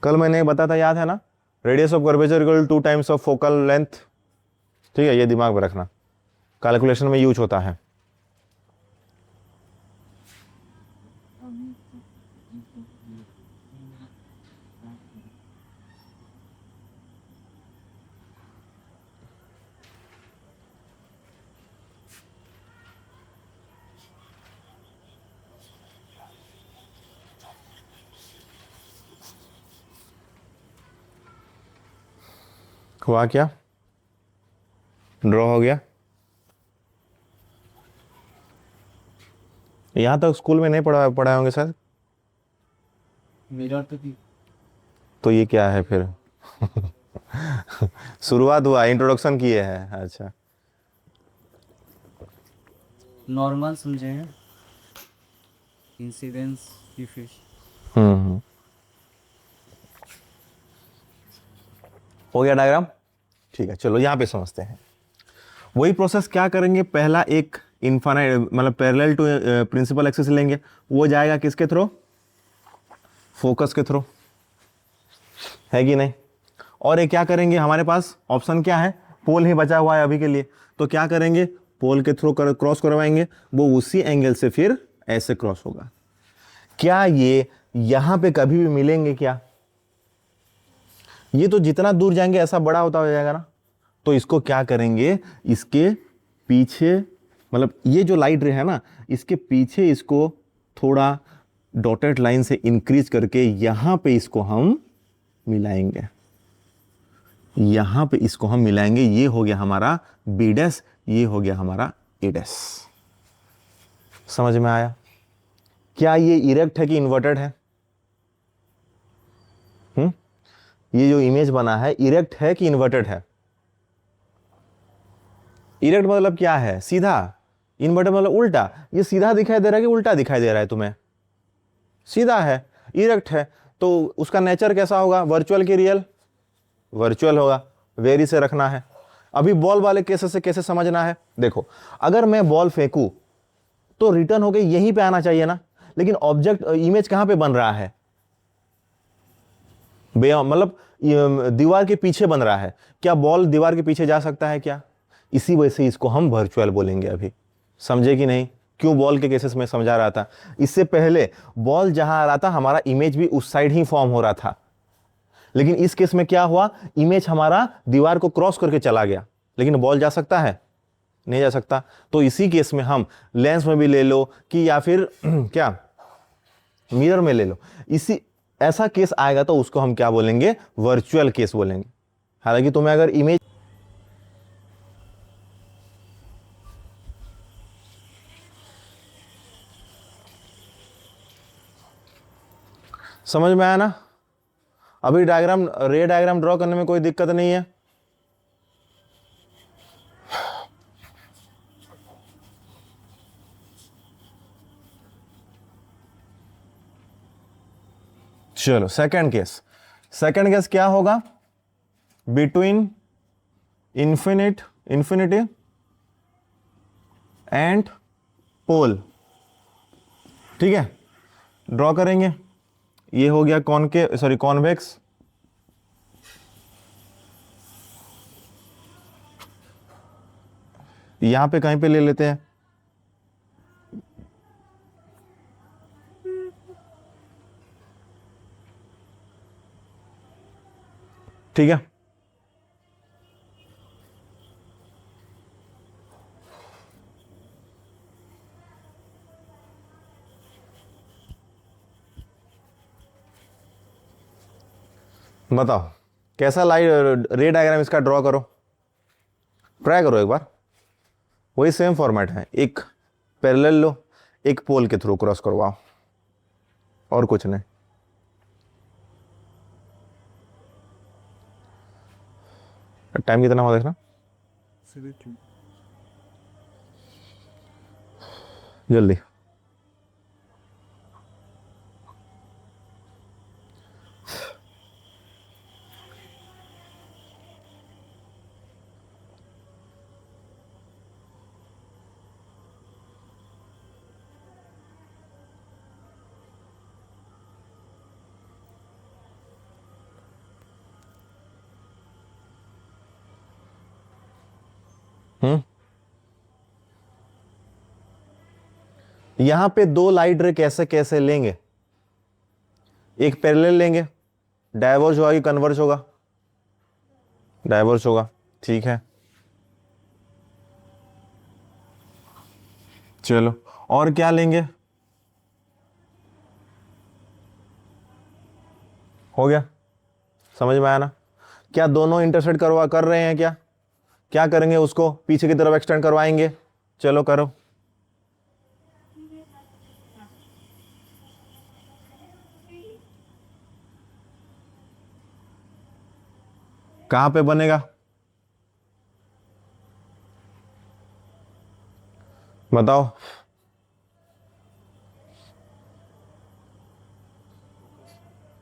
कल मैंने बताया था, याद है ना? Radius of curvature equal to 2 times of focal length. ठीक है, ये दिमाग में रखना, कैलकुलेशन में यूज होता है। हुआ क्या? ड्रॉ हो गया? यहां तक स्कूल में नहीं पढ़ाए होंगे सर? मेरा तो ये क्या है फिर? शुरुआत हुआ, इंट्रोडक्शन किए हैं। अच्छा, नॉर्मल समझे हैं, इंसिडेंस डिफ्यूज। हो गया डायग्राम? ठीक है, चलो यहां पे समझते हैं। वही प्रोसेस क्या करेंगे, पहला एक इनफाइनाइट मतलब पैरेलल टू प्रिंसिपल एक्सिस लेंगे, वो जाएगा किसके थ्रू? फोकस के थ्रू, है कि नहीं? और ये क्या करेंगे, हमारे पास ऑप्शन क्या है? पोल ही बचा हुआ है अभी के लिए, तो क्या करेंगे? पोल के थ्रू क्रॉस करवाएंगे, वो उसी एंगल से फिर ऐसे क्रॉस होगा। क्या ये यहां पे कभी भी मिलेंगे क्या? ये तो जितना दूर जाएंगे ऐसा बड़ा होता हो जाएगा ना। तो इसको क्या करेंगे, इसके पीछे, मतलब ये जो लाइट रे है ना, इसके पीछे इसको थोड़ा डॉटेड लाइन से इंक्रीज करके यहां पे इसको हम मिलाएंगे। यहां पे इसको हम मिलाएंगे। ये हो गया हमारा बी डैश, ये हो गया हमारा ए डैश। समझ में आया? क्या ये इरेक्ट है कि इन्वर्टेड है? ये जो इमेज बना है इरेक्ट है कि इन्वर्टेड है? इरेक्ट मतलब क्या है? सीधा। इन्वर्टेड मतलब उल्टा। ये सीधा दिखाई दे रहा है कि उल्टा दिखाई दे रहा है तुम्हें? सीधा है। इरेक्ट है तो उसका नेचर कैसा होगा? वर्चुअल की रियल? वर्चुअल होगा। वेरी से रखना है। अभी बॉल वाले केसेस से कैसे समझना है? देखो, अगर मैं बॉल फेंकूं तो रिटर्न होके यहीं पे आना चाहिए ना, लेकिन ऑब्जेक्ट इमेज कहां पे बन रहा है? मतलब दीवार के पीछे बन रहा है। क्या बॉल दीवार के पीछे जा सकता है क्या? इसी वजह से इसको हम वर्चुअल बोलेंगे। अभी समझे कि नहीं? क्यों बॉल के केसेस में समझा रहा था? इससे पहले बॉल जहां आ रहा था हमारा इमेज भी उस साइड ही फॉर्म हो रहा था, लेकिन इस केस में क्या हुआ, इमेज हमारा दीवार को क्रॉस करके चला गया, लेकिन बॉल जा सकता है? नहीं जा सकता। तो इसी केस में हम लेंस में भी ले लो कि या फिर क्या मिरर में ले लो, इसी ऐसा केस आएगा तो उसको हम क्या बोलेंगे? वर्चुअल केस बोलेंगे। हालांकि तुम्हें अगर इमेज समझ में आया ना? अभी डायग्राम, रे डायग्राम ड्रॉ करने में कोई दिक्कत नहीं है? चलो सेकंड केस। सेकंड केस क्या होगा? Between infinity and pole. ठीक है, ड्रॉ करेंगे। ये हो गया कॉन्वेक्स। यहां पे कहीं पे ले लेते हैं। ठीक है, बताओ कैसा लाइट रे डायग्राम इसका ड्रॉ करो, ट्राई करो एक बार। वही सेम फॉर्मेट है, एक पैरेलल लो, एक पोल के थ्रू क्रॉस करवाओ, और कुछ नहीं। टाइम कितना हुआ देखना, 17। जल्दी। यहां पे दो लाइट रे कैसे कैसे लेंगे? एक पैरेलल लेंगे, डाइवर्ज होगा कि कन्वर्ज होगा? डाइवर्ज होगा। ठीक है, चलो और क्या लेंगे? हो गया, समझ में आया ना? क्या दोनों इंटरसेक्ट कर रहे हैं क्या? क्या करेंगे, उसको पीछे की तरफ एक्सटेंड करवाएंगे। चलो करो। कहां पे बनेगा बताओ?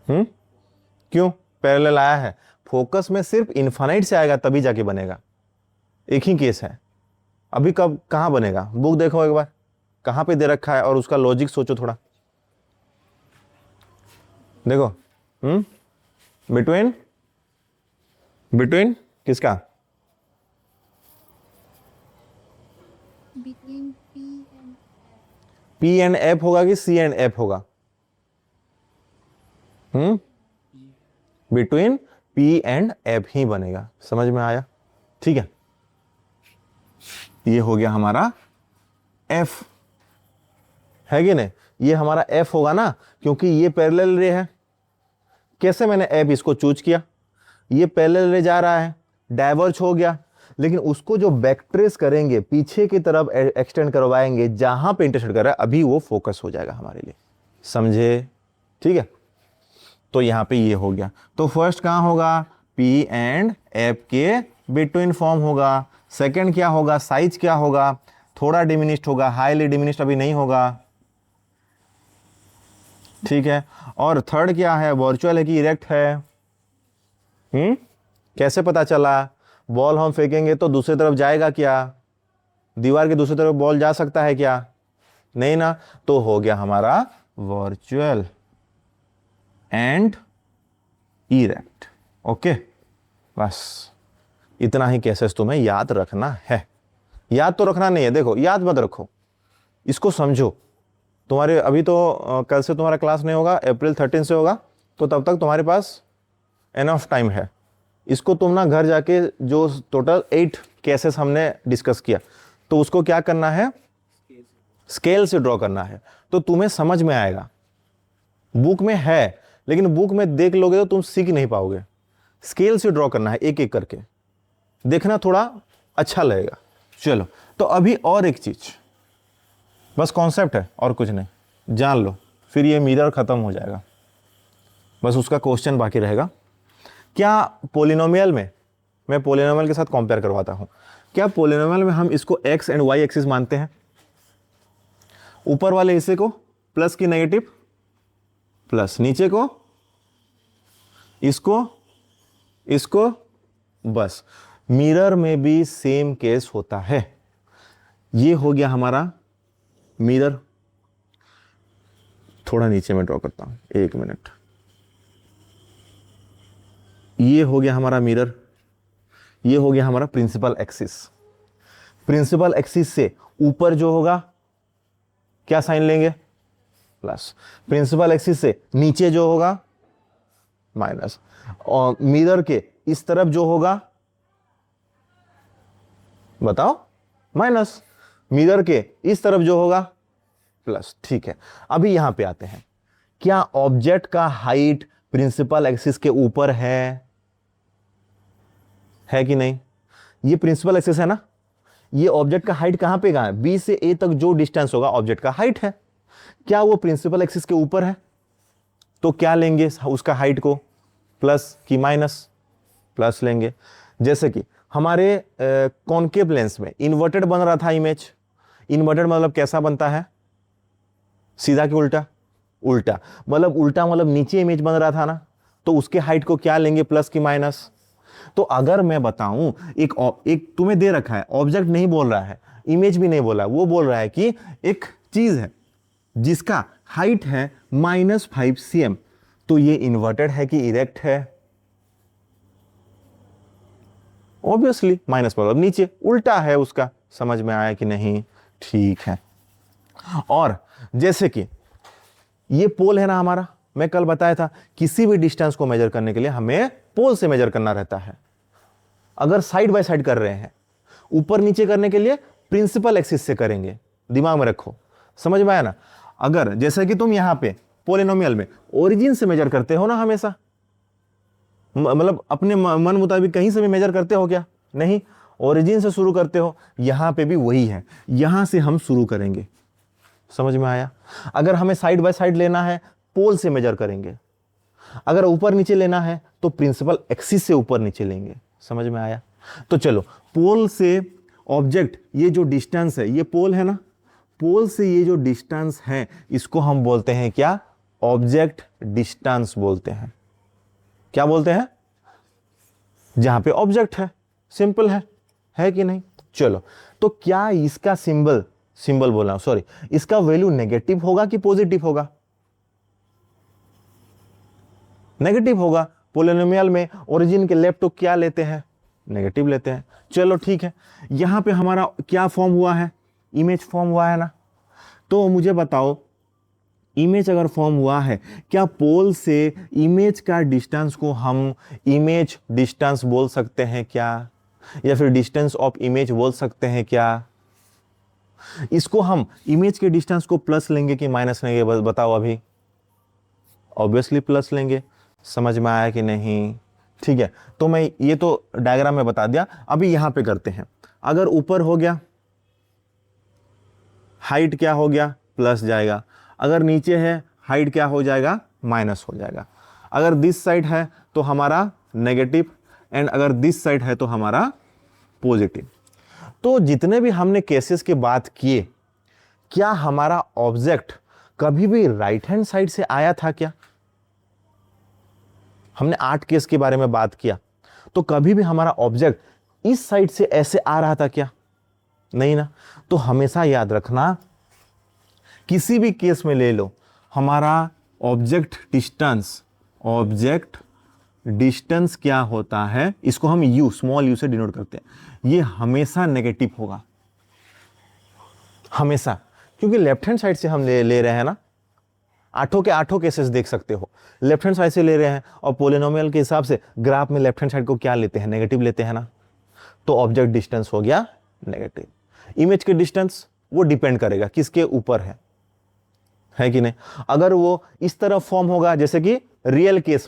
क्यों? पैरेलल आया है, फोकस में सिर्फ इनफाइनाइट से आएगा तभी जाके बनेगा। एक ही केस है। अभी कब कहां बनेगा? बुक देखो एक बार, कहां पे दे रखा है और उसका लॉजिक सोचो थोड़ा। देखो, बिटवीन बिटवीन किसका? between P and P and F होगा कि सी एंड एफ होगा? बिटवीन पी एंड एफ ही बनेगा। समझ में आया? ठीक है, ये हो गया हमारा एफ, है कि नहीं? ये हमारा एफ होगा ना, क्योंकि ये पैरेलल रे है। कैसे मैंने एफ इसको चूज किया? ये पैरेलल रे जा रहा है, डाइवर्ज हो गया, लेकिन उसको जो बैकट्रेस करेंगे, पीछे की तरफ एक्सटेंड करवाएंगे, जहां पे इंटरसेक्ट कर रहा है, अभी वो फोकस हो जाएगा हमारे लिए। समझे? ठीक है, तो यहां पे ये हो गया। तो फर्स्ट कहां होगा? पी एंड एफ के बिटवीन फॉर्म होगा। सेकंड क्या होगा? साइज क्या होगा? थोड़ा डिमिनिश्ड होगा, हाईली डिमिनिश्ड अभी नहीं होगा। ठीक है, और थर्ड क्या है? वर्चुअल है कि इरेक्ट है? कैसे पता चला? बॉल हम फेंकेंगे तो दूसरी तरफ जाएगा क्या? दीवार की दूसरी तरफ बॉल जा सकता है क्या? नहीं ना। तो हो गया हमारा वर्चुअल एंड इरेक्ट। ओके, बस इतना ही केसेस तुम्हें याद रखना है। याद तो रखना नहीं है, देखो याद मत रखो, इसको समझो। तुम्हारे अभी तो कल से तुम्हारा क्लास नहीं होगा, अप्रैल 13 से होगा, तो तब तक तुम्हारे पास एनफ टाइम है। इसको तुम ना घर जाके जो टोटल 8 केसेस हमने डिस्कस किया, तो उसको क्या करना है? स्केल से ड्रॉ करना है, तो तुम्हें समझ में आएगा। बुक में है, लेकिन बुक में देख लोगे तो तुम सीख नहीं पाओगे। स्केल से ड्रॉ करना है, एक एक करके देखना, थोड़ा अच्छा लगेगा। चलो, तो अभी और एक चीज, बस कॉन्सेप्ट है और कुछ नहीं, जान लो, फिर ये मिरर खत्म हो जाएगा। बस उसका क्वेश्चन बाकी रहेगा। क्या पोलिनोमियल में, मैं पोलिनोमियल के साथ कंपेयर करवाता हूं, क्या पोलिनोमियल में हम इसको एक्स एंड वाई एक्सिस मानते हैं? ऊपर वाले हिस्से को प्लस की नेगेटिव प्लस, नीचे को इसको बस। मिरर में भी सेम केस होता है। ये हो गया हमारा मिरर। थोड़ा नीचे में ड्रॉ करता हूं, 1 मिनट। ये हो गया हमारा मिरर, ये हो गया हमारा प्रिंसिपल एक्सिस। प्रिंसिपल एक्सिस से ऊपर जो होगा क्या साइन लेंगे? प्लस। प्रिंसिपल एक्सिस से नीचे जो होगा माइनस। और मिरर के इस तरफ जो होगा, बताओ, माइनस। मिरर के इस तरफ जो होगा प्लस। ठीक है, अभी यहां पे आते हैं। क्या ऑब्जेक्ट का हाइट प्रिंसिपल एक्सिस के ऊपर है कि नहीं? ये प्रिंसिपल एक्सिस है ना, ये ऑब्जेक्ट का हाइट कहां पे है? बी से ए तक जो डिस्टेंस होगा ऑब्जेक्ट का हाइट है। क्या वो प्रिंसिपल एक्सिस के ऊपर है? तो क्या लेंगे उसका हाइट को? प्लस की माइनस? प्लस लेंगे। जैसे कि हमारे कॉनकेव लेंस में इन्वर्टेड बन रहा था इमेज। इन्वर्टेड मतलब कैसा बनता है? सीधा कि उल्टा? उल्टा। मतलब उल्टा मतलब नीचे इमेज बन रहा था ना, तो उसके हाइट को क्या लेंगे? प्लस की माइनस? तो अगर मैं बताऊं, एक तुम्हें दे रखा है, ऑब्जेक्ट नहीं बोल रहा है, इमेज भी नहीं बोला, वो बोल रहा है कि एक चीज है जिसका हाइट है -5 cm, तो ये इन्वर्टेड है कि इरेक्ट है? ऑब्वियसली माइनस मतलब नीचे, उल्टा है उसका। समझ में आया कि नहीं? ठीक है। और जैसे कि ये पोल है ना हमारा, मैं कल बताया था किसी भी डिस्टेंस को मेजर करने के लिए हमें पोल से मेजर करना रहता है। अगर साइड बाय साइड कर रहे हैं, ऊपर नीचे करने के लिए प्रिंसिपल एक्सिस से करेंगे। दिमाग में रखो, समझ में आया ना? अगर जैसे कि तुम यहां पे पोलिनोमियल में ओरिजिन से मेजर करते हो ना हमेशा, मतलब अपने मन मुताबिक कहीं से भी मेजर करते हो क्या? नहीं, ओरिजिन से शुरू करते हो। यहां पे भी वही है, यहां से हम शुरू करेंगे। समझ में आया? अगर हमें साइड बाय साइड लेना है, पोल से मेजर करेंगे। अगर ऊपर नीचे लेना है तो प्रिंसिपल एक्सिस से ऊपर नीचे लेंगे। समझ में आया? तो चलो, पोल से ऑब्जेक्ट, ये जो डिस्टेंस है, ये पोल है ना, पोल से ये जो डिस्टेंस है, इसको हम बोलते हैं क्या? ऑब्जेक्ट डिस्टेंस बोलते हैं। क्या बोलते हैं? जहां पे ऑब्जेक्ट है। सिंपल है कि नहीं? चलो, तो क्या इसका सिंबल बोल रहा हूं, सॉरी, इसका वैल्यू नेगेटिव होगा कि पॉजिटिव होगा? नेगेटिव होगा। पोलिनोमियल में ओरिजिन के लेफ्ट को क्या लेते हैं? नेगेटिव लेते हैं। चलो ठीक है, यहां पे हमारा क्या फॉर्म हुआ है? इमेज फॉर्म हुआ है ना। तो मुझे बताओ, इमेज अगर फॉर्म हुआ है, क्या पोल से इमेज का डिस्टेंस को हम इमेज डिस्टेंस बोल सकते हैं क्या, या फिर डिस्टेंस ऑफ इमेज बोल सकते हैं क्या? इसको हम इमेज के डिस्टेंस को प्लस लेंगे कि माइनस लेंगे, बताओ अभी। ऑब्वियसली प्लस लेंगे। समझ में आया कि नहीं? ठीक है, तो मैं ये तो डायग्राम में बता दिया। अभी यहां पे करते हैं। अगर ऊपर हो गया, हाइट क्या हो गया, प्लस जाएगा। अगर नीचे है, हाइट क्या हो जाएगा, माइनस हो जाएगा। अगर दिस साइड है तो हमारा नेगेटिव, एंड अगर दिस साइड है तो हमारा पॉजिटिव। तो जितने भी हमने केसेस की बात किए, क्या हमारा ऑब्जेक्ट कभी भी राइट हैंड साइड से आया था क्या? हमने 8 केस के बारे में बात किया, तो कभी भी हमारा ऑब्जेक्ट इस साइड से ऐसे आ रहा था क्या? नहीं ना। तो हमेशा याद रखना, किसी भी केस में ले लो, हमारा ऑब्जेक्ट डिस्टेंस क्या होता है, इसको हम यू, स्मॉल यू से डिनोट करते हैं, ये हमेशा नेगेटिव होगा, हमेशा। क्योंकि लेफ्ट हैंड साइड से हम ले रहे हैं ना, आठों के आठों केसेस देख सकते हो, लेफ्ट हैंड साइड से ले रहे हैं, और पोलिनोमियल के हिसाब से ग्राफ में लेफ्ट हैंड साइड को क्या लेते हैं, नेगेटिव लेते हैं ना। तो ऑब्जेक्ट डिस्टेंस हो गया नेगेटिव। इमेज के डिस्टेंस वो डिपेंड करेगा किसके ऊपर है कि नहीं। अगर वो इस तरफ फॉर्म होगा, जैसे कि रियल केस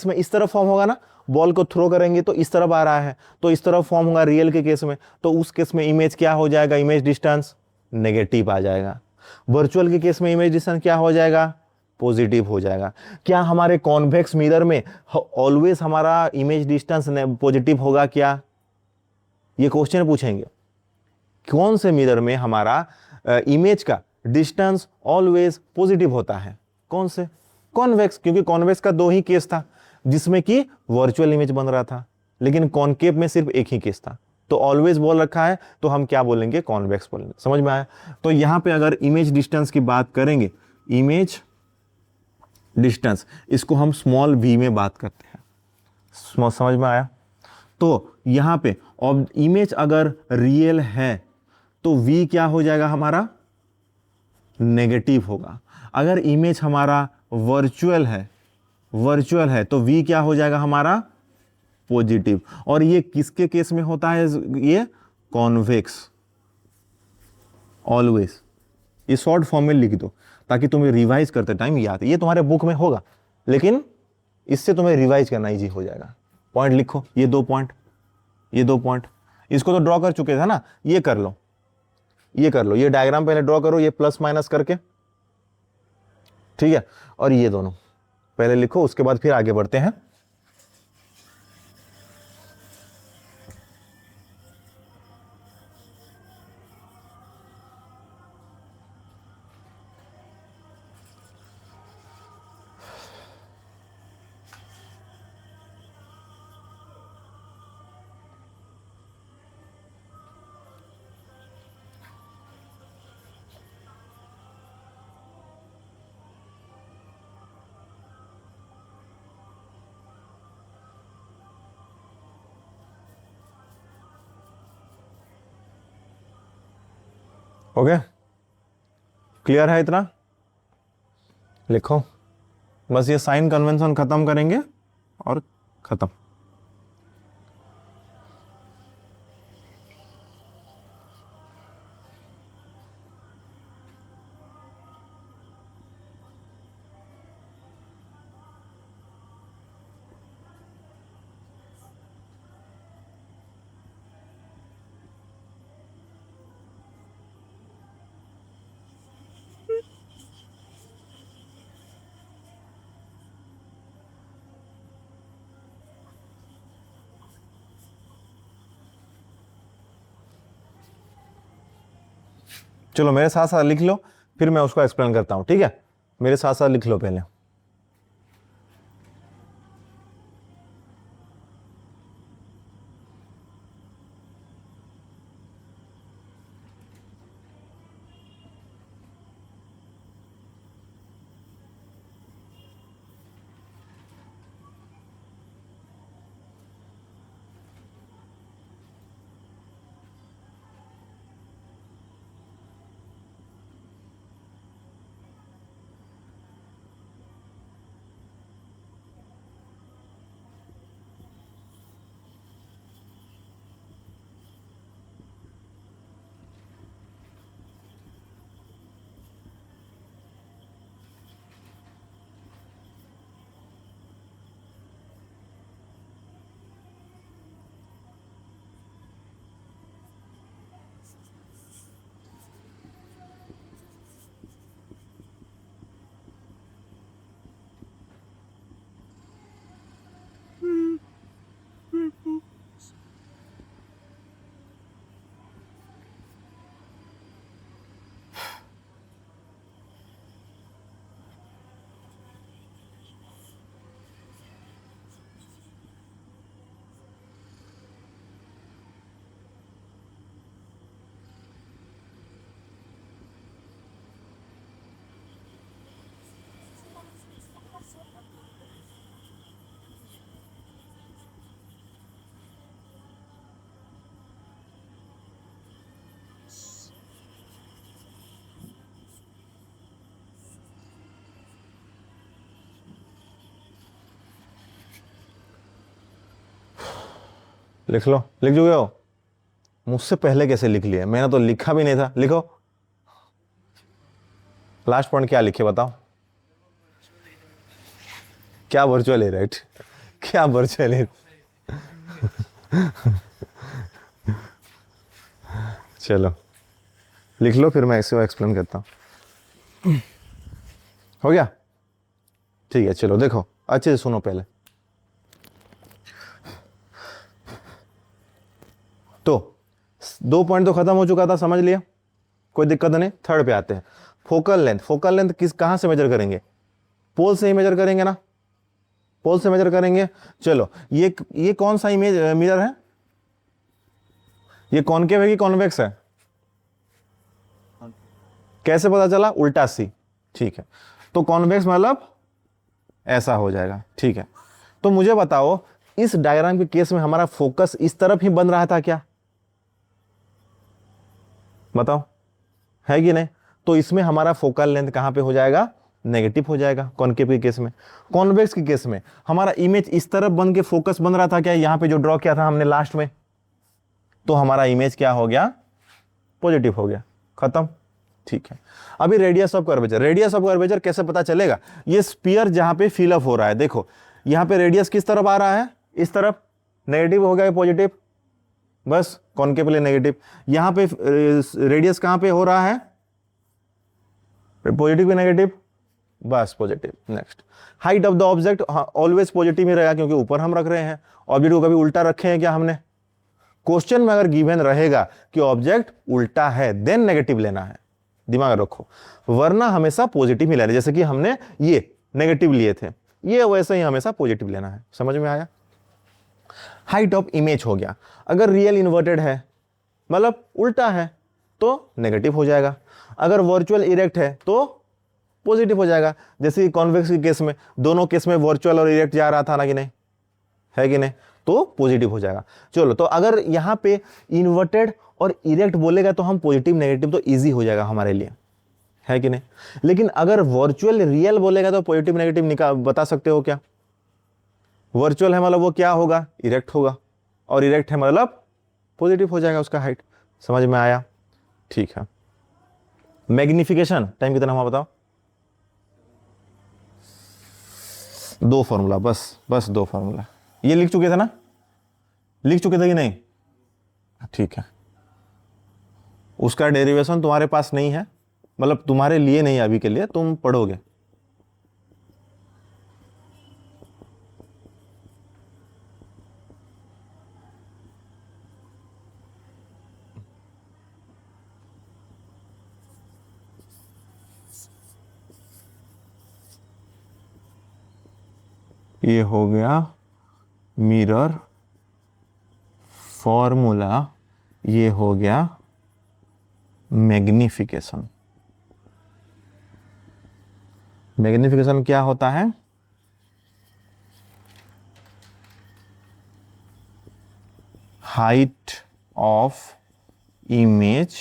में इस तरफ फॉर्म होगा ना, बॉल को थ्रो करेंगे तो इस तरफ आ रहा है, तो इस तरफ फॉर्म होगा रियल के केस में, तो उस केस में इमेज क्या हो जाएगा, इमेज डिस्टेंस नेगेटिव आ जाएगा। वर्चुअल के केस में इमेज डिस्टेंस क्या हो जाएगा, पॉजिटिव हो जाएगा। क्या हमारे कॉन्वेक्स मिरर में ऑलवेज हमारा इमेज डिस्टेंस पॉजिटिव होगा क्या? ये क्वेश्चन पूछेंगे। कौन से मिरर में हमारा इमेज का डिस्टेंस ऑलवेज पॉजिटिव होता है? कौन से? कॉन्वेक्स, क्योंकि कॉन्वेक्स का 2 ही केस था जिसमें कि वर्चुअल इमेज बन रहा था, लेकिन कॉनकेव में सिर्फ एक ही केस था। तो ऑलवेज बोल रखा है, तो हम क्या बोलेंगे, कॉन्वेक्स बोलेंगे। समझ में आया? तो यहां पे अगर इमेज डिस्टेंस की बात करेंगे, इमेज डिस्टेंस, इसको हम स्मॉल v में बात करते हैं। समझ में आया? तो यहां पे इमेज अगर रियल है तो v क्या हो जाएगा, हमारा नेगेटिव होगा। अगर इमेज हमारा वर्चुअल है तो v क्या हो जाएगा, हमारा पॉजिटिव। और ये किसके केस में होता है, ये कॉन्वेक्स, ऑलवेज। ये शॉर्ट फॉर्म में लिख दो ताकि तुम्हें रिवाइज करते टाइम याद, ये तुम्हारे बुक में होगा लेकिन इससे तुम्हें रिवाइज करना इजी हो जाएगा। पॉइंट लिखो, ये 2 पॉइंट, ये 2 पॉइंट। इसको तो ड्रॉ कर चुके थे ना, ये कर लो, ये डायग्राम पहले ड्रॉ करो, ये प्लस माइनस करके, ठीक है। और ये दोनों पहले लिखो, उसके बाद फिर आगे बढ़ते हैं। ओके, क्लियर है इतना? लिखो, बस ये साइन कन्वेंशन खत्म करेंगे और खत्म। चलो मेरे साथ साथ लिख लो, फिर मैं उसको एक्सप्लेन करता हूं, ठीक है। मेरे साथ साथ लिख लो पहले। लिख लो, लिख चुके हो? मुझसे पहले कैसे लिख लिया? मैंने तो लिखा भी नहीं था। लिखो, लास्ट पॉइंट क्या लिखे बताओ? क्या वर्चुअल इरेक्ट? क्या वर्चुअल इरेक्ट? चलो लिख लो, फिर मैं इसे एक्सप्लेन करता हूं। हो गया? ठीक है, चलो देखो अच्छे से सुनो पहले। तो 2 पॉइंट तो खत्म हो चुका था, समझ लिया, कोई दिक्कत नहीं। थर्ड पे आते हैं। Focal length. फोकल लेंथ किस कहां से मेजर करेंगे? पोल से ही मेजर करेंगे ना, पोल से मेजर करेंगे। चलो ये कौन सा इमेज मिरर है? ये कॉनकेव है कि कॉन्वेक्स है? कैसे पता चला? उल्टा सी। ठीक है, तो कॉन्वेक्स मतलब ऐसा हो जाएगा। ठीक है, तो मुझे बताओ इस डायग्राम के केस में हमारा फोकस इस तरफ ही बन रहा था क्या? बताओ, है कि नहीं? तो इसमें हमारा फोकल लेंथ कहां पे हो जाएगा? नेगेटिव हो जाएगा कॉनकेव के केस में। कॉन्वेक्स के केस में हमारा इमेज इस तरफ बन के फोकस बन रहा था क्या? यहां पे जो ड्रॉ किया था हमने लास्ट में, तो हमारा इमेज क्या हो गया? पॉजिटिव हो गया। खत्म। ठीक है, अभी radius of curvature. Radius of curvature कैसे पता चलेगा? ये स्फीयर जहां पे फिल अप हो रहा है, देखो यहां पे रेडियस किस तरफ आ रहा है? इस तरफ। नेगेटिव हो गया, पॉजिटिव, बस कॉनकेव के लिए नेगेटिव। यहां पे रेडियस कहां पे हो रहा है? पॉजिटिव या नेगेटिव? बस positive. Next, height of the object always positive ही रहेगा, क्योंकि ऊपर हम रख रहे हैं। ऑब्जेक्ट को कभी उल्टा रखे हैं क्या हमने? क्वेश्चन में अगर गिवन रहेगा कि ऑब्जेक्ट उल्टा है, देन नेगेटिव लेना है, दिमाग रखो, वरना हमेशा पॉजिटिव ही लेना है। जैसे कि हमने ये नेगेटिव लिए थे, ये वैसे ही हमेशा पॉजिटिव लेना है। समझ में आया? हाइट ऑफ इमेज हो गया। अगर रियल इन्वर्टेड है, मतलब उल्टा है, तो नेगेटिव हो जाएगा। अगर वर्चुअल इरेक्ट है तो पॉजिटिव हो जाएगा। जैसे कॉन्वेक्स के केस में, दोनों केस में वर्चुअल और इरेक्ट जा रहा था ना कि नहीं, है कि नहीं, तो पॉजिटिव हो जाएगा। चलो, तो अगर यहां पे इन्वर्टेड और इरेक्ट बोलेगा तो हम पॉजिटिव नेगेटिव तो इजी हो जाएगा हमारे लिए, है कि नहीं। लेकिन अगर वर्चुअल रियल बोलेगा तो पॉजिटिव नेगेटिव निकाल बता सकते हो क्या? वर्चुअल है मतलब वो क्या होगा? इरेक्ट होगा, और इरेक्ट है मतलब पॉजिटिव हो जाएगा उसका हाइट। समझ में आया? ठीक है। मैग्निफिकेशन, टाइम कितना हुआ बताओ? 2 फॉर्मूला, बस 2 फॉर्मूला। ये लिख चुके थे ना? लिख चुके थे कि नहीं? ठीक है, उसका डेरिवेशन तुम्हारे पास नहीं है, मतलब तुम्हारे लिए नहीं, अभी के लिए तुम पढ़ोगे। ये हो गया मिरर फॉर्मूला, ये हो गया मैग्निफिकेशन। मैग्निफिकेशन क्या होता है? Height of image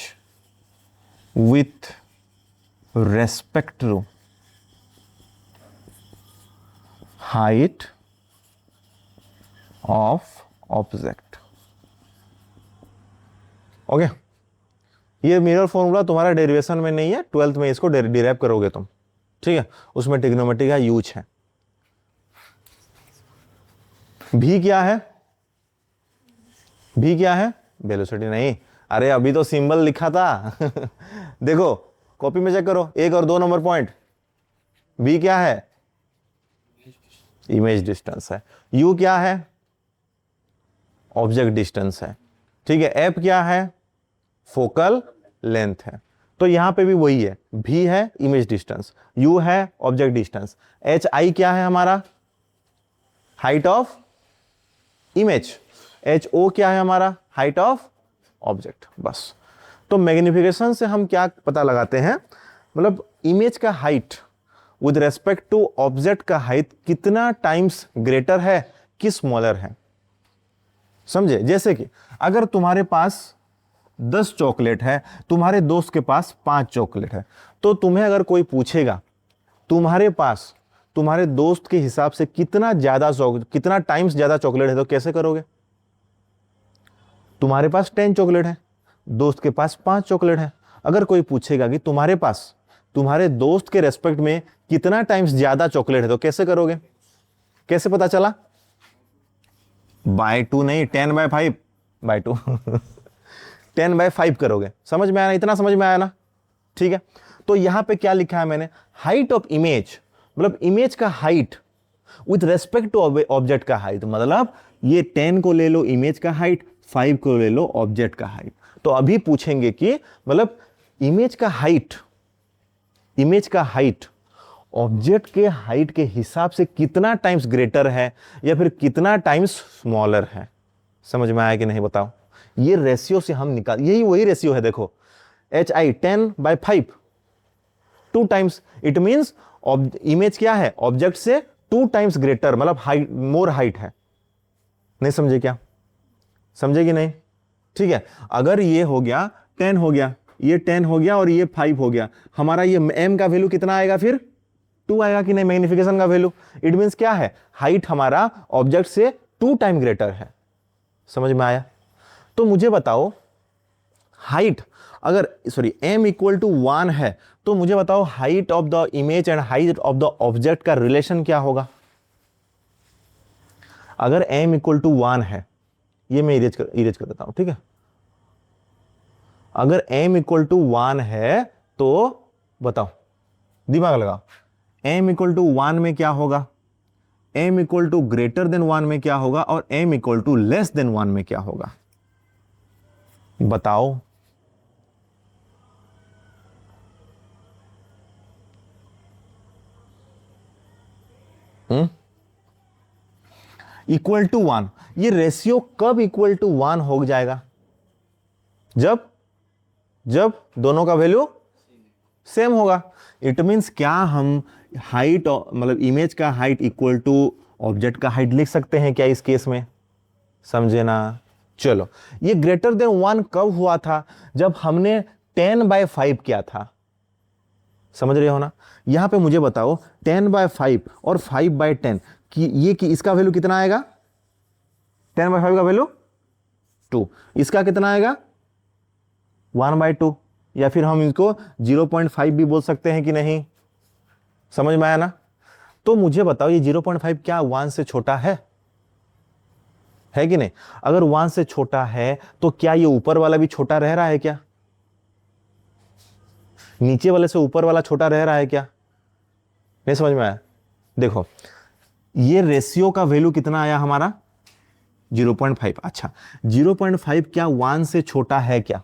with respect to height of object. Okay, ये मिरर फॉर्मूला तुम्हारा डेरिवेशन में नहीं है, 12th में इसको डिराइव करोगे तुम, ठीक है। उसमें ट्रिग्नोमेट्री का यूज है। भी क्या है? भी क्या है? वेलोसिटी नहीं, अरे अभी तो सिंबल लिखा था देखो कॉपी में चेक करो, 1 और 2 नंबर पॉइंट। बी क्या है? इमेज डिस्टेंस है। यू क्या है? ऑब्जेक्ट डिस्टेंस है, ठीक है। एफ क्या है? फोकल लेंथ है। तो यहां पे भी वही है, भी है इमेज डिस्टेंस, यू है ऑब्जेक्ट डिस्टेंस, एच आई क्या है हमारा? Height of image, h o क्या है हमारा? Height of object. बस, तो मैग्निफिकेशन से हम क्या पता लगाते हैं, मतलब इमेज का height with respect to object का हाइट कितना टाइम्स ग्रेटर है कि स्मॉलर है। समझे? जैसे कि अगर तुम्हारे पास 10 चॉकलेट है, तुम्हारे दोस्त के पास 5 चॉकलेट है, तो तुम्हें अगर कोई पूछेगा तुम्हारे पास तुम्हारे दोस्त के हिसाब से कितना टाइम्स ज्यादा चॉकलेट है, तो कैसे करोगे? तुम्हारे पास 10 चॉकलेट है, दोस्त के पास 5 चॉकलेट है। अगर कोई पूछेगा कि तुम्हारे पास तुम्हारे दोस्त के रेस्पेक्ट में कितना टाइम्स ज्यादा चॉकलेट है, तो कैसे करोगे? कैसे पता चला? बाय 2 नहीं, 10/5 बाय 2 10/5 करोगे। समझ में आया ना? इतना समझ में आया ना? ठीक है। तो यहां पे क्या लिखा है मैंने? हाइट ऑफ इमेज, मतलब इमेज का height with respect to object का हाइट। मतलब ये 10 को ले लो इमेज का हाइट, 5 को ले लो ऑब्जेक्ट का हाइट। तो अभी पूछेंगे कि मतलब इमेज का हाइट ऑब्जेक्ट के हाइट के हिसाब से कितना टाइम्स ग्रेटर है या फिर कितना टाइम्स स्मॉलर है। समझ में आया कि नहीं बताओ? ये रेशियो से हम निकाल, यही वही रेशियो है। देखो HI 10/5 2 times, it means image क्या है? ऑब्जेक्ट से 2 टाइम्स ग्रेटर, मतलब हाइट, मोर हाइट है। नहीं समझे क्या? समझे कि नहीं? ठीक है। अगर ये हो गया 10 हो गया, ये 10 हो गया और ये 5 हो गया, हमारा ये m का वैल्यू कितना आएगा? फिर 2 आएगा कि नहीं? मैग्निफिकेशन का वैल्यू। इट मींस क्या है? हाइट हमारा ऑब्जेक्ट से 2 टाइम ग्रेटर है। समझ में आया? तो मुझे बताओ हाइट, अगर सॉरी m इक्वल टू 1 है, तो मुझे बताओ height of the image and height of the object का रिलेशन क्या होगा? अगर m इक्वल टू 1 है, ये मैं इरेज कर देता हूं, ठीक है। अगर m इक्वल टू 1 है तो बताओ, दिमाग लगाओ, m इक्वल टू 1 में क्या होगा? m equal to greater than 1 में क्या होगा? और m equal to less than 1 में क्या होगा? बताओ। इक्वल टू 1, ये रेशियो कब इक्वल टू 1 हो जाएगा? जब दोनों का वैल्यू सेम होगा। इट मींस क्या हम हाइट मतलब इमेज का हाइट इक्वल टू ऑब्जेक्ट का हाइट लिख सकते हैं क्या इस केस में? समझे ना? चलो, ये ग्रेटर देन 1 कब हुआ था? जब हमने 10/5 किया था। समझ रहे हो ना? यहां पे मुझे बताओ 10/5 और 5/10 कि इसका वैल्यू कितना आएगा? 10/5 का वैल्यू 2, इसका कितना आएगा? 1/2, या फिर हम इसको 0.5 भी बोल सकते हैं कि नहीं? समझ में आया ना? तो मुझे बताओ ये 0.5 क्या 1 से छोटा है कि नहीं? अगर 1 से छोटा है तो क्या ये ऊपर वाला भी छोटा रह रहा है क्या? नीचे वाले से ऊपर वाला छोटा रह रहा है क्या? नहीं समझ में आया? देखो ये रेशियो का वैल्यू कितना आया हमारा? 0.5। अच्छा, 0.5 क्या 1 से छोटा है क्या?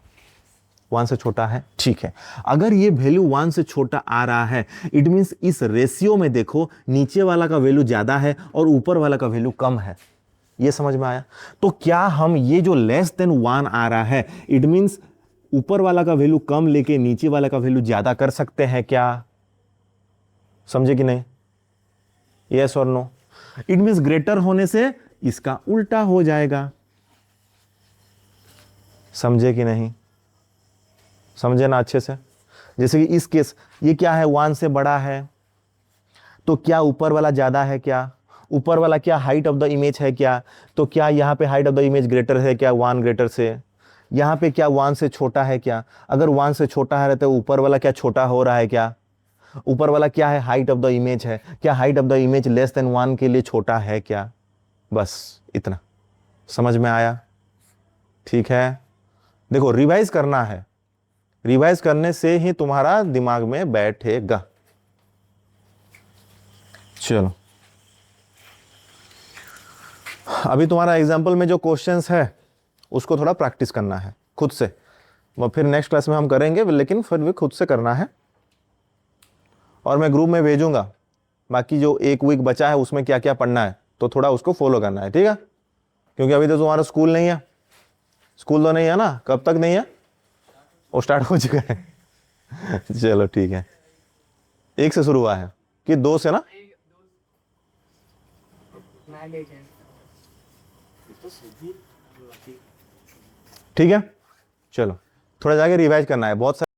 1 से छोटा है, ठीक है। अगर ये वैल्यू 1 से छोटा आ रहा है, इट मींस इस रेशियो में देखो नीचे वाला का वैल्यू ज्यादा है और ऊपर वाला का वैल्यू कम है। ये समझ में आया? तो क्या हम ये जो लेस देन 1 आ रहा है, इट मींस ऊपर वाला का वैल्यू कम लेके नीचे वाला का वैल्यू ज्यादा कर सकते हैं क्या? समझे कि नहीं? यस और नो? इट मींस ग्रेटर होने से इसका उल्टा हो जाएगा। समझे कि नहीं? समझे ना अच्छे से? जैसे कि इस केस ये क्या है? 1 से बड़ा है, तो क्या ऊपर वाला ज्यादा है क्या? ऊपर वाला क्या हाइट ऑफ द इमेज है क्या? तो क्या यहाँ पे height of the image greater है क्या 1 ग्रेटर से? यहाँ पे क्या 1 से छोटा है क्या? अगर 1 से छोटा है तो ऊपर वाला क्या छोटा हो रहा है क्या? ऊपर वाला क्या है? हाइट ऑफ द इमेज है क्या? Height of the image less than 1 के लिए छोटा है क्या? बस इतना। समझ में आया? ठीक है। देखो रिवाइज करना है, रिवाइज करने से ही तुम्हारा दिमाग में बैठेगा। चलो, अभी तुम्हारा एग्जाम्पल में जो क्वेश्चंस है उसको थोड़ा प्रैक्टिस करना है खुद से। वो फिर नेक्स्ट क्लास में हम करेंगे, लेकिन फिर भी खुद से करना है। और मैं ग्रुप में भेजूंगा बाकी जो एक वीक बचा है उसमें क्या क्या पढ़ना है, तो थोड़ा उसको फॉलो करना है, ठीक है? क्योंकि अभी तो तुम्हारा स्कूल नहीं है। स्कूल तो नहीं है ना? कब तक नहीं है? वो स्टार्ट हो चुका है चलो ठीक है। 1 से शुरू हुआ है कि 2 से ना? ठीक है, चलो थोड़ा जाके रिवाइज करना है बहुत सारे।